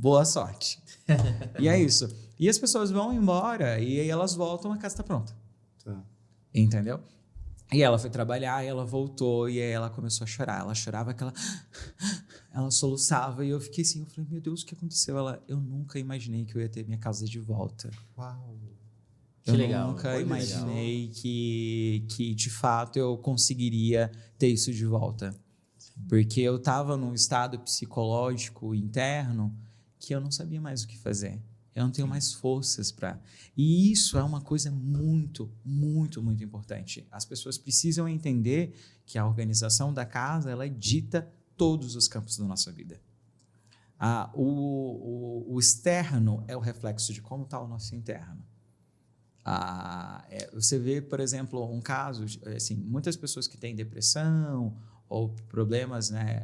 Boa sorte. E é isso. E as pessoas vão embora e aí elas voltam, a casa está pronta. Tá. Entendeu? E ela foi trabalhar, e ela voltou, e aí ela começou a chorar. Ela chorava, ela soluçava, e eu fiquei assim, eu falei, meu Deus, o que aconteceu? Eu nunca imaginei que eu ia ter minha casa de volta. Uau. Que legal. Nunca Olha, imaginei que de fato eu conseguiria ter isso de volta. Porque eu estava num estado psicológico interno que eu não sabia mais o que fazer. Eu não tenho mais forças para... E isso é uma coisa muito, muito, muito importante. As pessoas precisam entender que a organização da casa, ela dita todos os campos da nossa vida. O externo é o reflexo de como está o nosso interno. Você vê, por exemplo, um caso, assim, muitas pessoas que têm depressão ou problemas, né,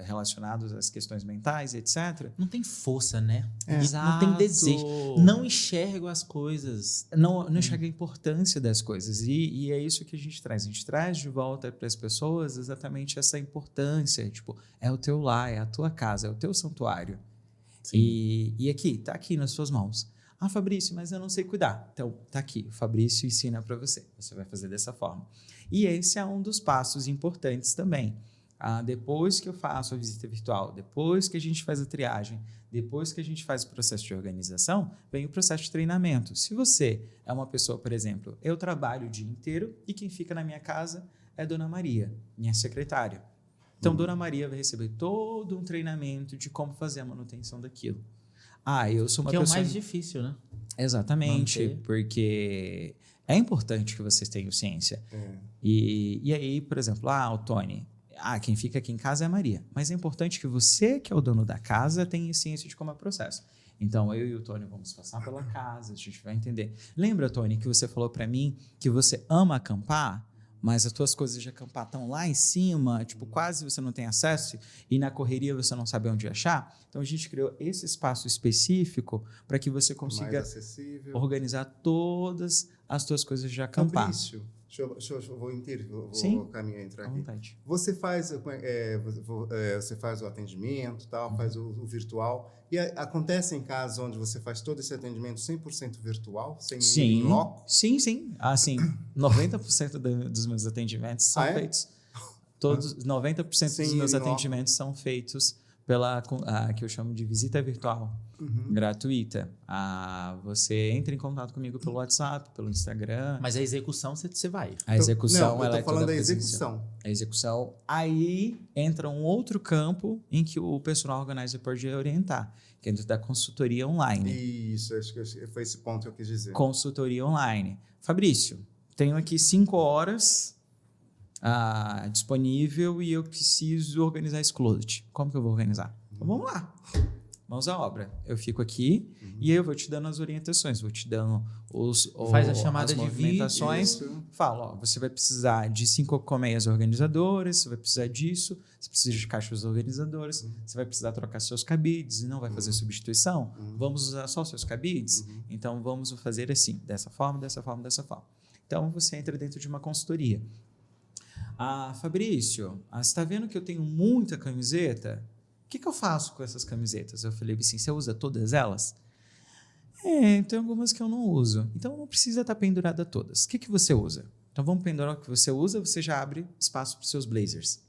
relacionados às questões mentais, etc. Não tem força, né? Exato. Não tem desejo. Não enxergo as coisas. Não enxerga a importância das coisas. E é isso que a gente traz. A gente traz de volta para as pessoas exatamente essa importância. Tipo, é o teu lar, é a tua casa, é o teu santuário. E aqui, tá aqui nas suas mãos. Fabrício, mas eu não sei cuidar. Então, tá aqui, o Fabrício ensina para você. Você vai fazer dessa forma. E esse é um dos passos importantes também. Depois que eu faço a visita virtual, depois que a gente faz a triagem, depois que a gente faz o processo de organização, vem o processo de treinamento. Se você é uma pessoa, por exemplo, eu trabalho o dia inteiro e quem fica na minha casa é Dona Maria, minha secretária. Então, Dona Maria vai receber todo um treinamento de como fazer a manutenção daquilo. Eu sou uma pessoa... Que é o mais difícil, né? Exatamente, Manter. Porque é importante que vocês tenham ciência. E aí, por exemplo, o Tony, quem fica aqui em casa é a Maria. Mas é importante que você, que é o dono da casa, tenha ciência de como é o processo. Então, eu e o Tony vamos passar pela casa, a gente vai entender. Lembra, Tony, que você falou para mim que você ama acampar, mas as tuas coisas de acampar estão lá em cima, tipo, quase você não tem acesso e na correria você não sabe onde achar. Então, a gente criou esse espaço específico para que você consiga organizar todas as tuas coisas de acampar. Fabrício, vou caminhar entrar aqui. Vontade. Você faz o atendimento, tal, faz o virtual. E acontece em casos onde você faz todo esse atendimento 100% virtual, sem ir em loco? Sim. 90% dos meus atendimentos são feitos. 90% dos meus atendimentos são feitos pela que eu chamo de visita virtual gratuita. Você entra em contato comigo pelo WhatsApp, pelo Instagram. Mas a execução você vai. A execução, eu ela tô falando da execução. A execução, aí entra um outro campo em que o personal organizer pode orientar, que é dentro da consultoria online. Isso, acho que foi esse ponto que eu quis dizer. Consultoria online. Fabrício, tenho aqui 5 horas disponível e eu preciso organizar esse closet. Como que eu vou organizar? Então, vamos lá. mãos à obra. Eu fico aqui e aí eu vou te dando as orientações, vou te dando Faz a chamada as de movimentações. Isso. Falo, ó, você vai precisar de 5 colmeias organizadoras, você vai precisar disso, você precisa de caixas organizadoras, você vai precisar trocar seus cabides e não vai fazer substituição. Vamos usar só seus cabides? Então, vamos fazer assim, dessa forma, dessa forma, dessa forma. Então, você entra dentro de uma consultoria. Fabrício, você está vendo que eu tenho muita camiseta? O que eu faço com essas camisetas? Eu falei assim, você usa todas elas? Tem algumas que eu não uso. Então, não precisa estar pendurada todas. O que você usa? Então, vamos pendurar o que você usa, você já abre espaço para os seus blazers.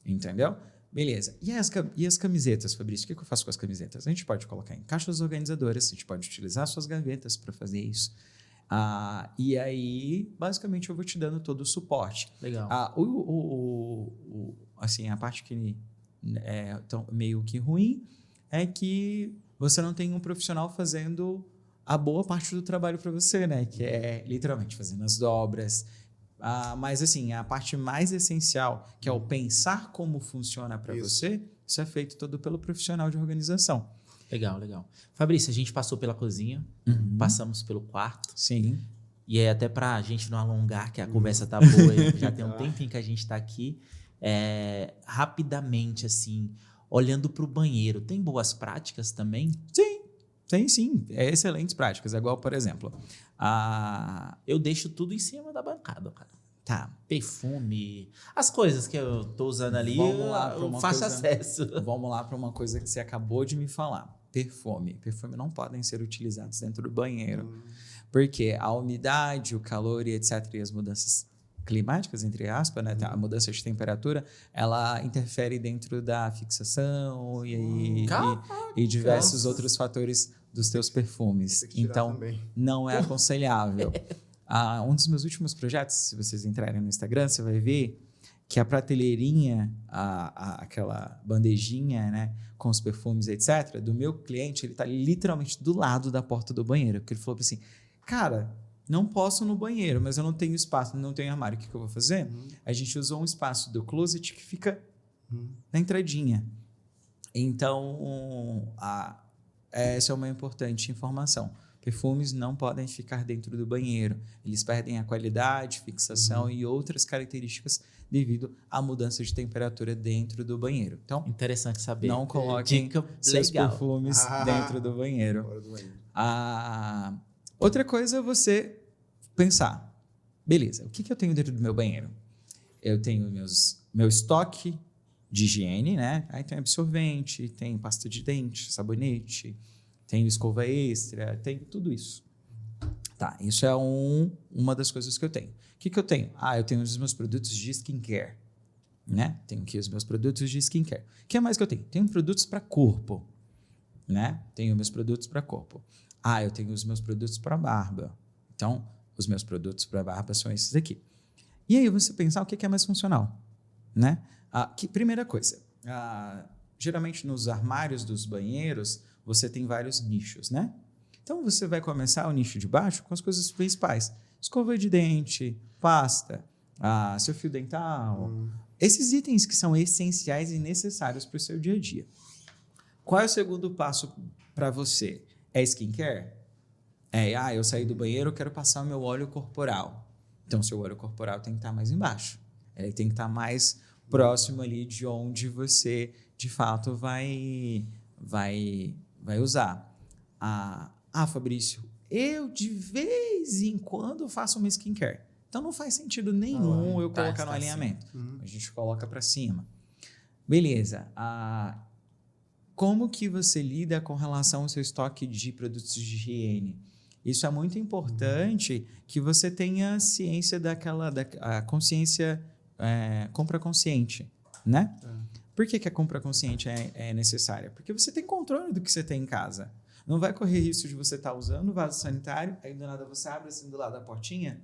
Entendeu? Beleza. E as camisetas, Fabrício? O que eu faço com as camisetas? A gente pode colocar em caixas organizadoras, a gente pode utilizar suas gavetas para fazer isso. E aí, basicamente, eu vou te dando todo o suporte. Legal. Assim, a parte que é meio que ruim é que você não tem um profissional fazendo a boa parte do trabalho para você, né? Que é literalmente fazendo as dobras. Mas, assim, a parte mais essencial, que é o pensar como funciona para você, isso é feito todo pelo profissional de organização. Legal. Fabrício, a gente passou pela cozinha, passamos pelo quarto. Sim. E é até pra gente não alongar, que a conversa tá boa, já tem um tempinho que a gente tá aqui. Rapidamente, assim, olhando pro banheiro, tem boas práticas também? Sim, tem sim. Excelentes práticas. É igual, por exemplo, eu deixo tudo em cima da bancada, cara. Tá. Perfume, as coisas que eu tô usando ali, eu faço acesso. Vamos lá para uma coisa que você acabou de me falar. Perfume. Perfume não podem ser utilizados dentro do banheiro. Porque a umidade, o calor e etc. E as mudanças climáticas, entre aspas, né? A mudança de temperatura, ela interfere dentro da fixação e diversos outros fatores dos teus perfumes. Então, não é aconselhável. Um dos meus últimos projetos, se vocês entrarem no Instagram, você vai ver que a prateleirinha, aquela bandejinha, né, com os perfumes, etc., do meu cliente, ele está literalmente do lado da porta do banheiro. Porque ele falou assim, cara, não posso no banheiro, mas eu não tenho espaço, não tenho armário. O que eu vou fazer? A gente usou um espaço do closet que fica na entradinha. Então, essa é uma importante informação. Perfumes não podem ficar dentro do banheiro. Eles perdem a qualidade, fixação e outras características devido à mudança de temperatura dentro do banheiro. Então, interessante saber. Não coloquem seus perfumes dentro do banheiro. Fora do banheiro. Outra coisa é você pensar, beleza, o que eu tenho dentro do meu banheiro? Eu tenho meu estoque de higiene, né? Aí tem absorvente, tem pasta de dente, sabonete, tem escova extra, tem tudo isso. Tá, isso é uma das coisas que eu tenho. O que eu tenho? Eu tenho os meus produtos de skincare, né? Tenho aqui os meus produtos de skincare. O que mais que eu tenho? Tenho produtos para corpo, né? Tenho meus produtos para corpo. Eu tenho os meus produtos para barba. Então, os meus produtos para barba são esses aqui. E aí você pensar o que é mais funcional, né? Primeira coisa, geralmente nos armários dos banheiros, você tem vários nichos, né? Então, você vai começar o nicho de baixo com as coisas principais. Escova de dente, pasta, seu fio dental. Esses itens que são essenciais e necessários para o seu dia a dia. Qual é o segundo passo para você? É skincare? Eu saí do banheiro, eu quero passar o meu óleo corporal. Então, seu óleo corporal tem que estar mais embaixo. Ele tem que estar mais próximo ali de onde você, de fato, vai usar. Fabrício, eu de vez em quando faço uma skincare. Então, não faz sentido nenhum eu colocar no alinhamento. A gente coloca para cima. Beleza. Como que você lida com relação ao seu estoque de produtos de higiene? Isso é muito importante que você tenha ciência a consciência, compra consciente, né? Por que a compra consciente é necessária? Porque você tem controle do que você tem em casa. Não vai correr risco de você estar usando o vaso sanitário, aí do nada você abre assim do lado da portinha,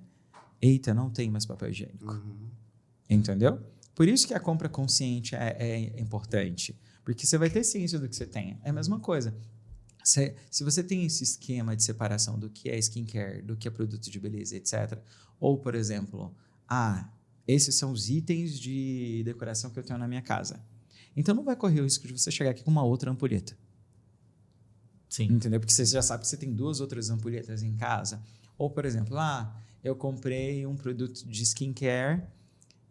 eita, não tem mais papel higiênico. Entendeu? Por isso que a compra consciente é importante. Porque você vai ter ciência do que você tem. É a mesma coisa. Se você tem esse esquema de separação do que é skincare, do que é produto de beleza, etc. Ou, por exemplo, esses são os itens de decoração que eu tenho na minha casa. Então, não vai correr o risco de você chegar aqui com uma outra ampulheta. Sim. Entendeu? Porque você já sabe que você tem 2 outras ampulhetas em casa. Ou, por exemplo, eu comprei um produto de skincare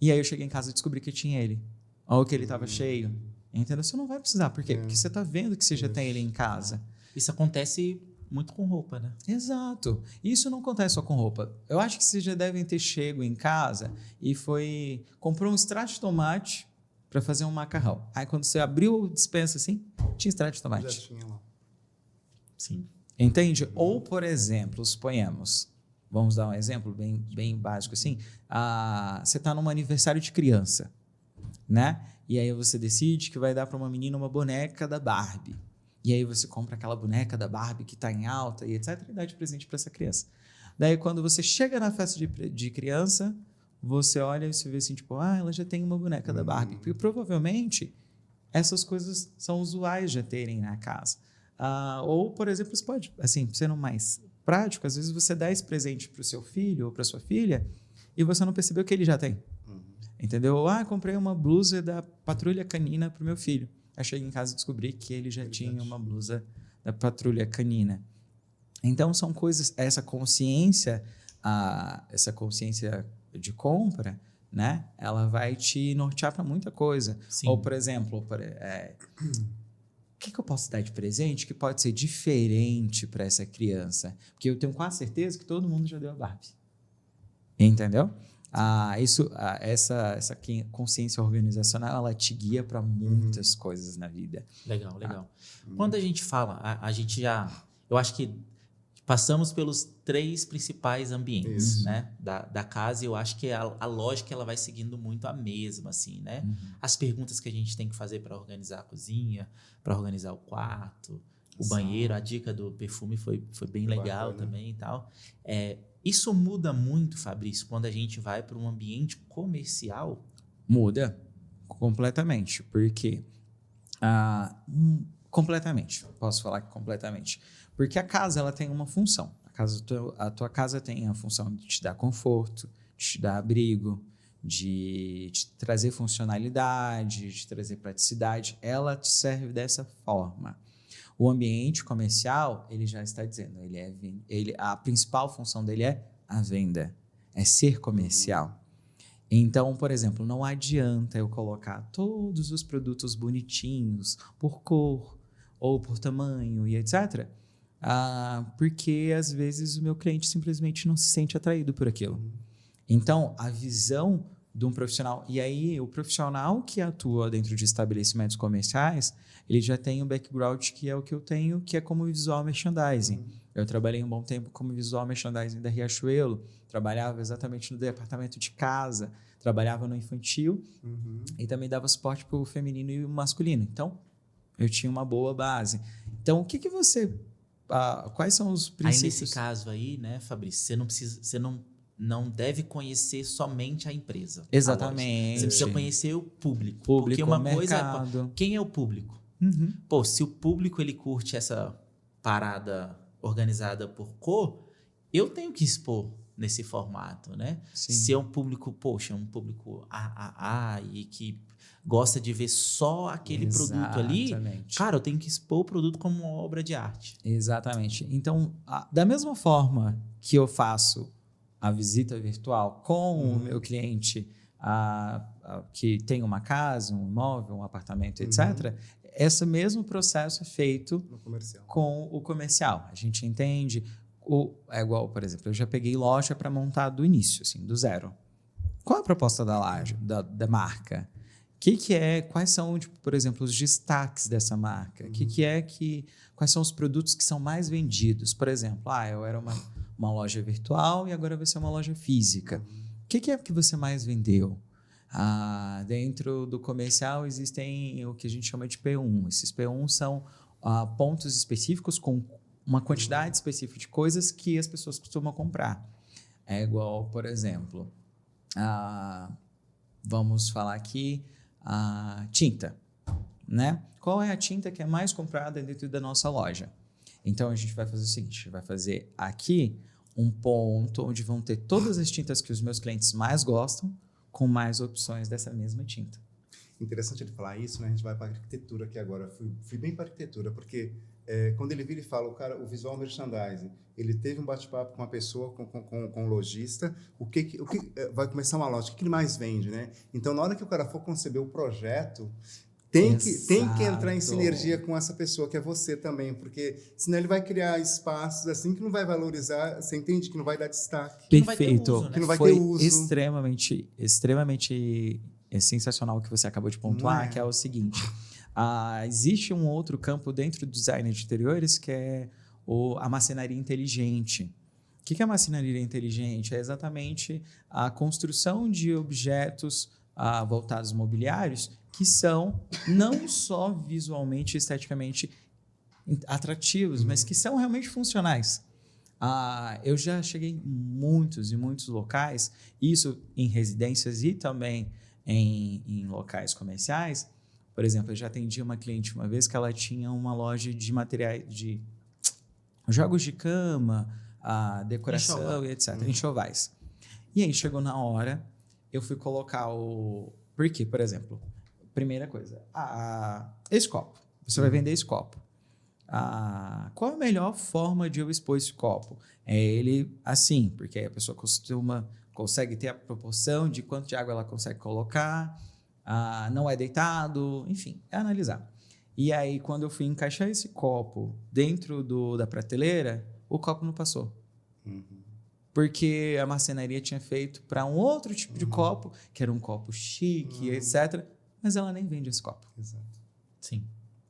e aí eu cheguei em casa e descobri que tinha ele. Ou que ele estava cheio. Entendeu? Você não vai precisar. Por quê? Porque você está vendo que você já tem ele em casa. Isso acontece muito com roupa, né? Exato. Isso não acontece só com roupa. Eu acho que vocês já devem ter chego em casa e comprou um extrato de tomate para fazer um macarrão. Aí quando você abriu a despensa assim, tinha extrato de Já tomate. tinha lá. Sim. Entende? Ou, por exemplo, suponhamos, vamos dar um exemplo bem básico assim, você está num aniversário de criança, né? E aí você decide que vai dar para uma menina uma boneca da Barbie. E aí você compra aquela boneca da Barbie que está em alta e etc. e dá de presente para essa criança. Daí quando você chega na festa de criança, você olha e você vê assim, tipo, ela já tem uma boneca da Barbie. Porque provavelmente essas coisas são usuais de terem na casa. Ou, por exemplo, você pode, assim, sendo mais prático, às vezes você dá esse presente para o seu filho ou para sua filha e você não percebeu que ele já tem. Entendeu? Comprei uma blusa da Patrulha Canina para o meu filho. Aí cheguei em casa e descobri que ele já tinha uma blusa da Patrulha Canina. Então, são coisas, essa consciência de compra, né? Ela vai te nortear para muita coisa. Sim. Ou, por exemplo, o que eu posso dar de presente que pode ser diferente para essa criança? Porque eu tenho quase certeza que todo mundo já deu a Barbie. Entendeu? Essa consciência organizacional, ela te guia para muitas coisas na vida. Legal. Quando a gente fala, a gente eu acho que passamos pelos 3 principais ambientes, né, da casa, e eu acho que a lógica ela vai seguindo muito a mesma, assim, né? As perguntas que a gente tem que fazer para organizar a cozinha, para organizar o quarto, o banheiro, a dica do perfume foi bem legal também e tal. Isso muda muito, Fabrício, quando a gente vai para um ambiente comercial? Muda completamente, porque completamente, posso falar que completamente, porque a casa ela tem uma função. A tua casa tem a função de te dar conforto, de te dar abrigo, de te trazer funcionalidade, de te trazer praticidade. Ela te serve dessa forma. O ambiente comercial, ele já está dizendo, a principal função dele é a venda, é ser comercial. Então, por exemplo, não adianta eu colocar todos os produtos bonitinhos por cor ou por tamanho e etc., porque às vezes o meu cliente simplesmente não se sente atraído por aquilo. Então, a visão de um profissional, e aí o profissional que atua dentro de estabelecimentos comerciais, ele já tem um background que é o que eu tenho, que é como visual merchandising. Eu trabalhei um bom tempo como visual merchandising da Riachuelo, trabalhava exatamente no departamento de casa, trabalhava no infantil e também dava suporte para o feminino e o masculino. Então, eu tinha uma boa base. Então, o que você... quais são os princípios? Aí, nesse caso aí, né, Fabrício, você não deve conhecer somente a empresa. Exatamente. Você precisa conhecer o público. Público, porque uma mercado. coisa... Quem é o público? Se o público ele curte essa parada organizada por cor, eu tenho que expor nesse formato, né? Sim. Se é um público, um público e que gosta de ver só aquele produto ali, cara, eu tenho que expor o produto como uma obra de arte. Exatamente. Então, da mesma forma que eu faço a visita virtual com o meu cliente que tem uma casa, um imóvel, um apartamento, etc., esse mesmo processo é feito com o comercial. A gente entende... É igual, por exemplo, eu já peguei loja para montar do início, assim, do zero. Qual é a proposta da marca? Quais são, tipo, por exemplo, os destaques dessa marca? Quais são os produtos que são mais vendidos? Por exemplo, eu era uma loja virtual e agora vai ser uma loja física. O que é que você mais vendeu? Dentro do comercial existem o que a gente chama de P1. Esses P1 são pontos específicos com uma quantidade específica de coisas que as pessoas costumam comprar. É igual, por exemplo, vamos falar aqui, tinta, né? Qual é a tinta que é mais comprada dentro da nossa loja? Então, a gente vai fazer o seguinte, a gente vai fazer aqui um ponto onde vão ter todas as tintas que os meus clientes mais gostam, com mais opções dessa mesma tinta. Interessante ele falar isso, né? A gente vai para a arquitetura aqui agora. Fui bem para a arquitetura, porque quando ele vira e fala, o visual merchandising, ele teve um bate-papo com uma pessoa, com um lojista, vai começar uma loja, o que ele mais vende, né? Então, na hora que o cara for conceber o projeto, tem que entrar em sinergia com essa pessoa, que é você também, porque senão ele vai criar espaços assim que não vai valorizar, você entende que não vai dar destaque. Perfeito. Que não vai Foi ter uso. extremamente sensacional o que você acabou de pontuar, que é o seguinte. Existe um outro campo dentro do design de interiores que é a marcenaria inteligente. O que é a marcenaria inteligente? É exatamente a construção de objetos voltados mobiliários que são não só visualmente e esteticamente atrativos, mas que são realmente funcionais. Eu já cheguei em muitos e muitos locais, isso em residências e também em locais comerciais. Por exemplo, eu já atendi uma cliente uma vez que ela tinha uma loja de materiais, de jogos de cama, decoração e etc. Enxovais. E aí chegou na hora, eu fui colocar Por quê? Por exemplo, primeira coisa, esse copo. Você vai vender esse copo. Qual a melhor forma de eu expor esse copo? É ele assim, porque aí a pessoa consegue ter a proporção de quanto de água ela consegue colocar, não é deitado, enfim, é analisar. E aí, quando eu fui encaixar esse copo dentro da prateleira, o copo não passou. Porque a marcenaria tinha feito para um outro tipo de copo, que era um copo chique, etc. Mas ela nem vende esse copo. Exato. Sim.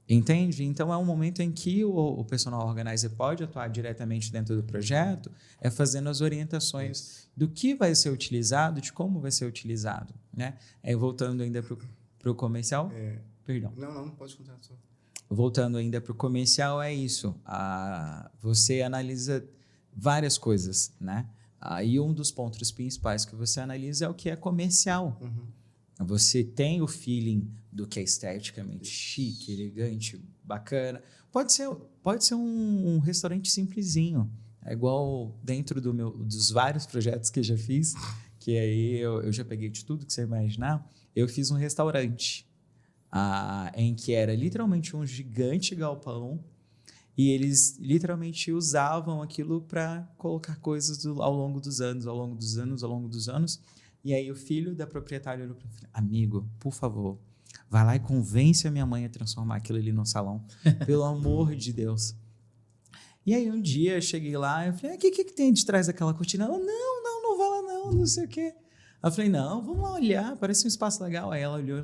Entende? Então, é um momento em que o personal organizer pode atuar diretamente dentro do projeto, fazendo as orientações do que vai ser utilizado, de como vai ser utilizado. Né? Voltando ainda para o comercial. Perdão. Não, pode contar. Voltando ainda para o comercial, é isso. Você analisa várias coisas, né? E um dos pontos principais que você analisa é o que é comercial. Você tem o feeling do que é esteticamente chique, elegante, bacana. Pode ser um restaurante simplesinho. É igual dentro dos vários projetos que eu já fiz, que aí eu já peguei de tudo que você imaginar. Eu fiz um restaurante em que era literalmente um gigante galpão e eles literalmente usavam aquilo para colocar coisas ao longo dos anos. E aí o filho da proprietária olhou para mim: amigo, por favor, vai lá e convence a minha mãe a transformar aquilo ali no salão. Pelo amor de Deus. E aí um dia eu cheguei lá e falei: o que tem de trás daquela cortina? Ela: não vai lá não sei o quê. Eu falei: não, vamos lá olhar, parece um espaço legal. Aí ela olhou: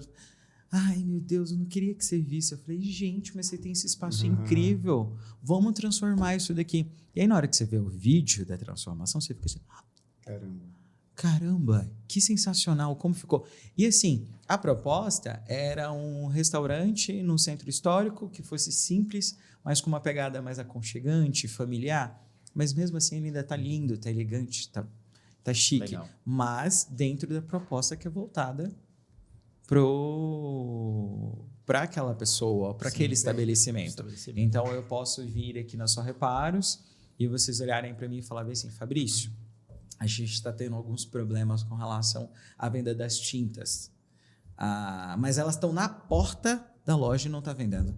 ai, meu Deus, eu não queria que você visse. Eu falei: gente, mas você tem esse espaço incrível, vamos transformar isso daqui. E aí na hora que você vê o vídeo da transformação, você fica assim: caramba, que sensacional, como ficou. E assim, a proposta era um restaurante no centro histórico que fosse simples, mas com uma pegada mais aconchegante, familiar. Mas mesmo assim ele ainda está lindo, está elegante, está chique. Legal. Mas dentro da proposta que é voltada para aquela pessoa, para aquele estabelecimento. Então eu posso vir aqui na Só Reparos e vocês olharem para mim e falarem assim: Fabrício, a gente está tendo alguns problemas com relação à venda das tintas. Mas elas estão na porta da loja e não está vendendo.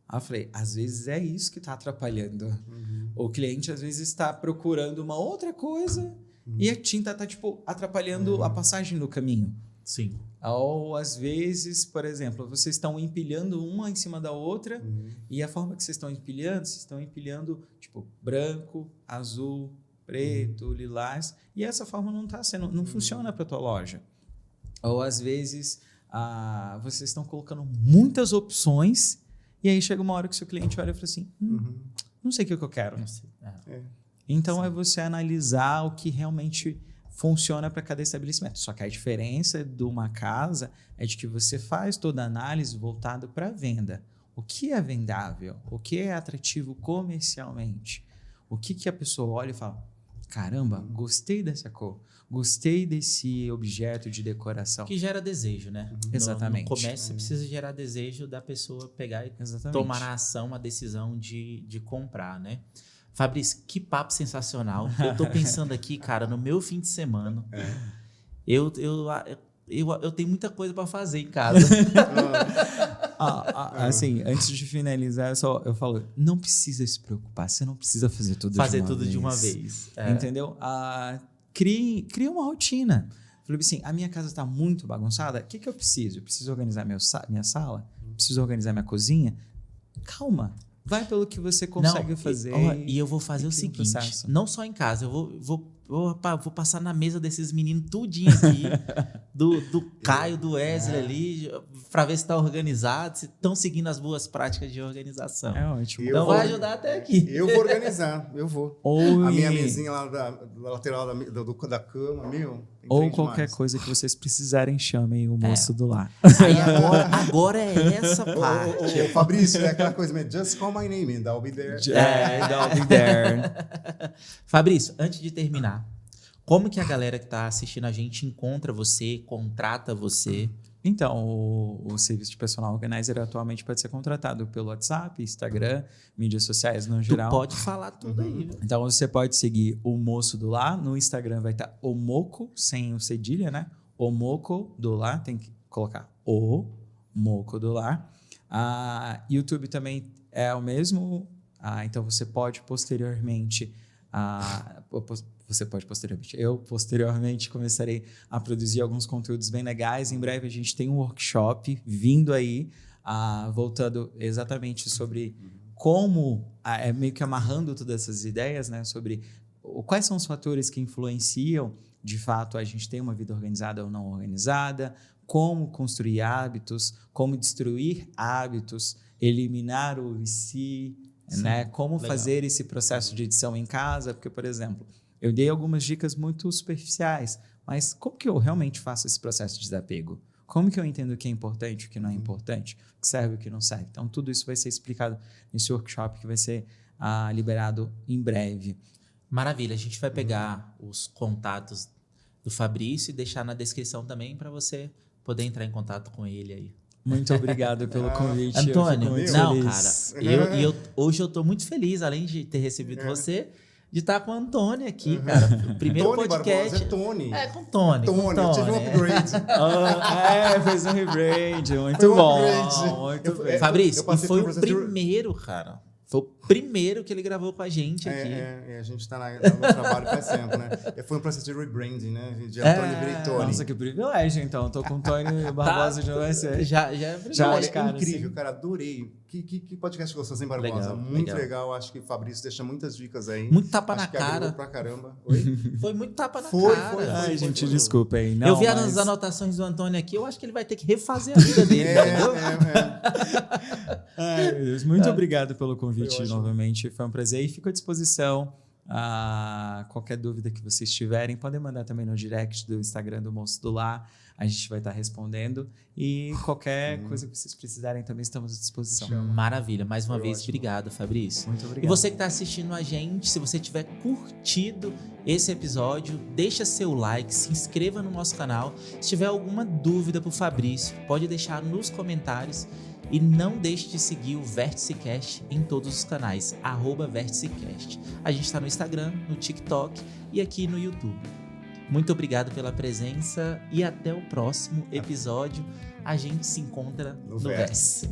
Aí eu falei: às vezes é isso que está atrapalhando. O cliente às vezes está procurando uma outra coisa e a tinta está atrapalhando a passagem do caminho. Sim. Ou às vezes, por exemplo, vocês estão empilhando uma em cima da outra e a forma que vocês estão empilhando branco, azul, preto, lilás, e essa forma não funciona para a tua loja. Ou às vezes vocês estão colocando muitas opções e aí chega uma hora que o seu cliente olha e fala assim: não sei o que eu quero. Então é você analisar o que realmente funciona para cada estabelecimento. Só que a diferença de uma casa é de que você faz toda a análise voltada para a venda. O que é vendável? O que é atrativo comercialmente? O que a pessoa olha e fala: caramba, gostei dessa cor, gostei desse objeto de decoração. Que gera desejo, né? Exatamente. No comércio, você precisa gerar desejo da pessoa pegar e tomar a ação, a decisão de comprar, né? Fabrício, que papo sensacional. Eu tô pensando aqui, cara, no meu fim de semana. eu tenho muita coisa para fazer em casa. Assim, antes de finalizar, eu falo, não precisa se preocupar, você não precisa fazer tudo de uma vez. Entendeu? Cria uma rotina. Falei assim, a minha casa está muito bagunçada, o que eu preciso? Eu preciso organizar minha sala? Preciso organizar minha cozinha? Calma, vai pelo que você consegue fazer. E eu vou fazer o seguinte, não só em casa, eu vou passar na mesa desses meninos tudinho aqui, do Caio, do Wesley ali, para ver se está organizado, se estão seguindo as boas práticas de organização. É ótimo. Então vai ajudar até aqui. Eu vou organizar, eu vou. A minha mesinha lá da lateral da cama, ou qualquer coisa que vocês precisarem, chamem o moço do lar. Aí agora é essa parte. Fabrício, é aquela coisa mesmo, just call my name and I'll be there. I'll be there. Fabrício, antes de terminar, como que a galera que está assistindo a gente encontra você, contrata você? Então, o serviço de personal organizer atualmente pode ser contratado pelo WhatsApp, Instagram, mídias sociais no geral. Tu pode falar tudo aí. Então, você pode seguir o Moço do Lar. No Instagram vai estar o Moco, sem o cedilha, né? O Moco do Lar, tem que colocar o Moco do Lar. YouTube também é o mesmo. Então, você pode posteriormente... Eu posteriormente começarei a produzir alguns conteúdos bem legais. Em breve a gente tem um workshop vindo aí, voltando exatamente sobre como, meio que amarrando todas essas ideias, né, sobre quais são os fatores que influenciam, de fato, a gente ter uma vida organizada ou não organizada, como construir hábitos, como destruir hábitos, eliminar o vício, né, como fazer esse processo de edição em casa, porque, por exemplo... Eu dei algumas dicas muito superficiais, mas como que eu realmente faço esse processo de desapego? Como que eu entendo o que é importante, o que não é importante, o que serve e o que não serve? Então, tudo isso vai ser explicado nesse workshop que vai ser liberado em breve. Maravilha, a gente vai pegar os contatos do Fabrício e deixar na descrição também para você poder entrar em contato com ele aí. Muito obrigado pelo convite. Antônio, cara, hoje eu estou muito feliz, além de ter recebido você... de estar com o Antônio aqui, cara. O primeiro Tony podcast. Barbosa, é Tony. Com o Tony. Eu tive um upgrade. Fez um rebrand. Muito bom. Muito bem. Fabrício, e foi o primeiro, cara. Foi o primeiro que ele gravou com a gente aqui. A gente está no trabalho faz tempo, né? Foi um processo de rebranding, né? De Antônio virei Tony. Nossa, que privilégio, então. Tô com o Tony Barbosa de você. Já é privilégio. É incrível, cara. Adorei. Que podcast gostoso, hein, Barbosa? Muito legal. Acho que o Fabrício deixa muitas dicas aí. Muito tapa na cara. Pra caramba. Oi? Foi muito tapa na cara. Ai, gente, desculpa aí. Eu vi as anotações do Antônio aqui, eu acho que ele vai ter que refazer a vida dele. Ai, meu Deus. Muito obrigado pelo convite novamente. Foi um prazer e fico à disposição. Qualquer dúvida que vocês tiverem, podem mandar também no direct do Instagram do Moço do Lar. A gente vai estar respondendo. E qualquer coisa que vocês precisarem também estamos à disposição. Maravilha. Mais uma vez, obrigado, Fabrício. Muito obrigado. E você que está assistindo a gente, se você tiver curtido esse episódio, deixa seu like, se inscreva no nosso canal. Se tiver alguma dúvida para o Fabrício, pode deixar nos comentários. E não deixe de seguir o VérticeCast em todos os canais, @VérticeCast. A gente está no Instagram, no TikTok e aqui no YouTube. Muito obrigado pela presença e até o próximo episódio. A gente se encontra no Vértice.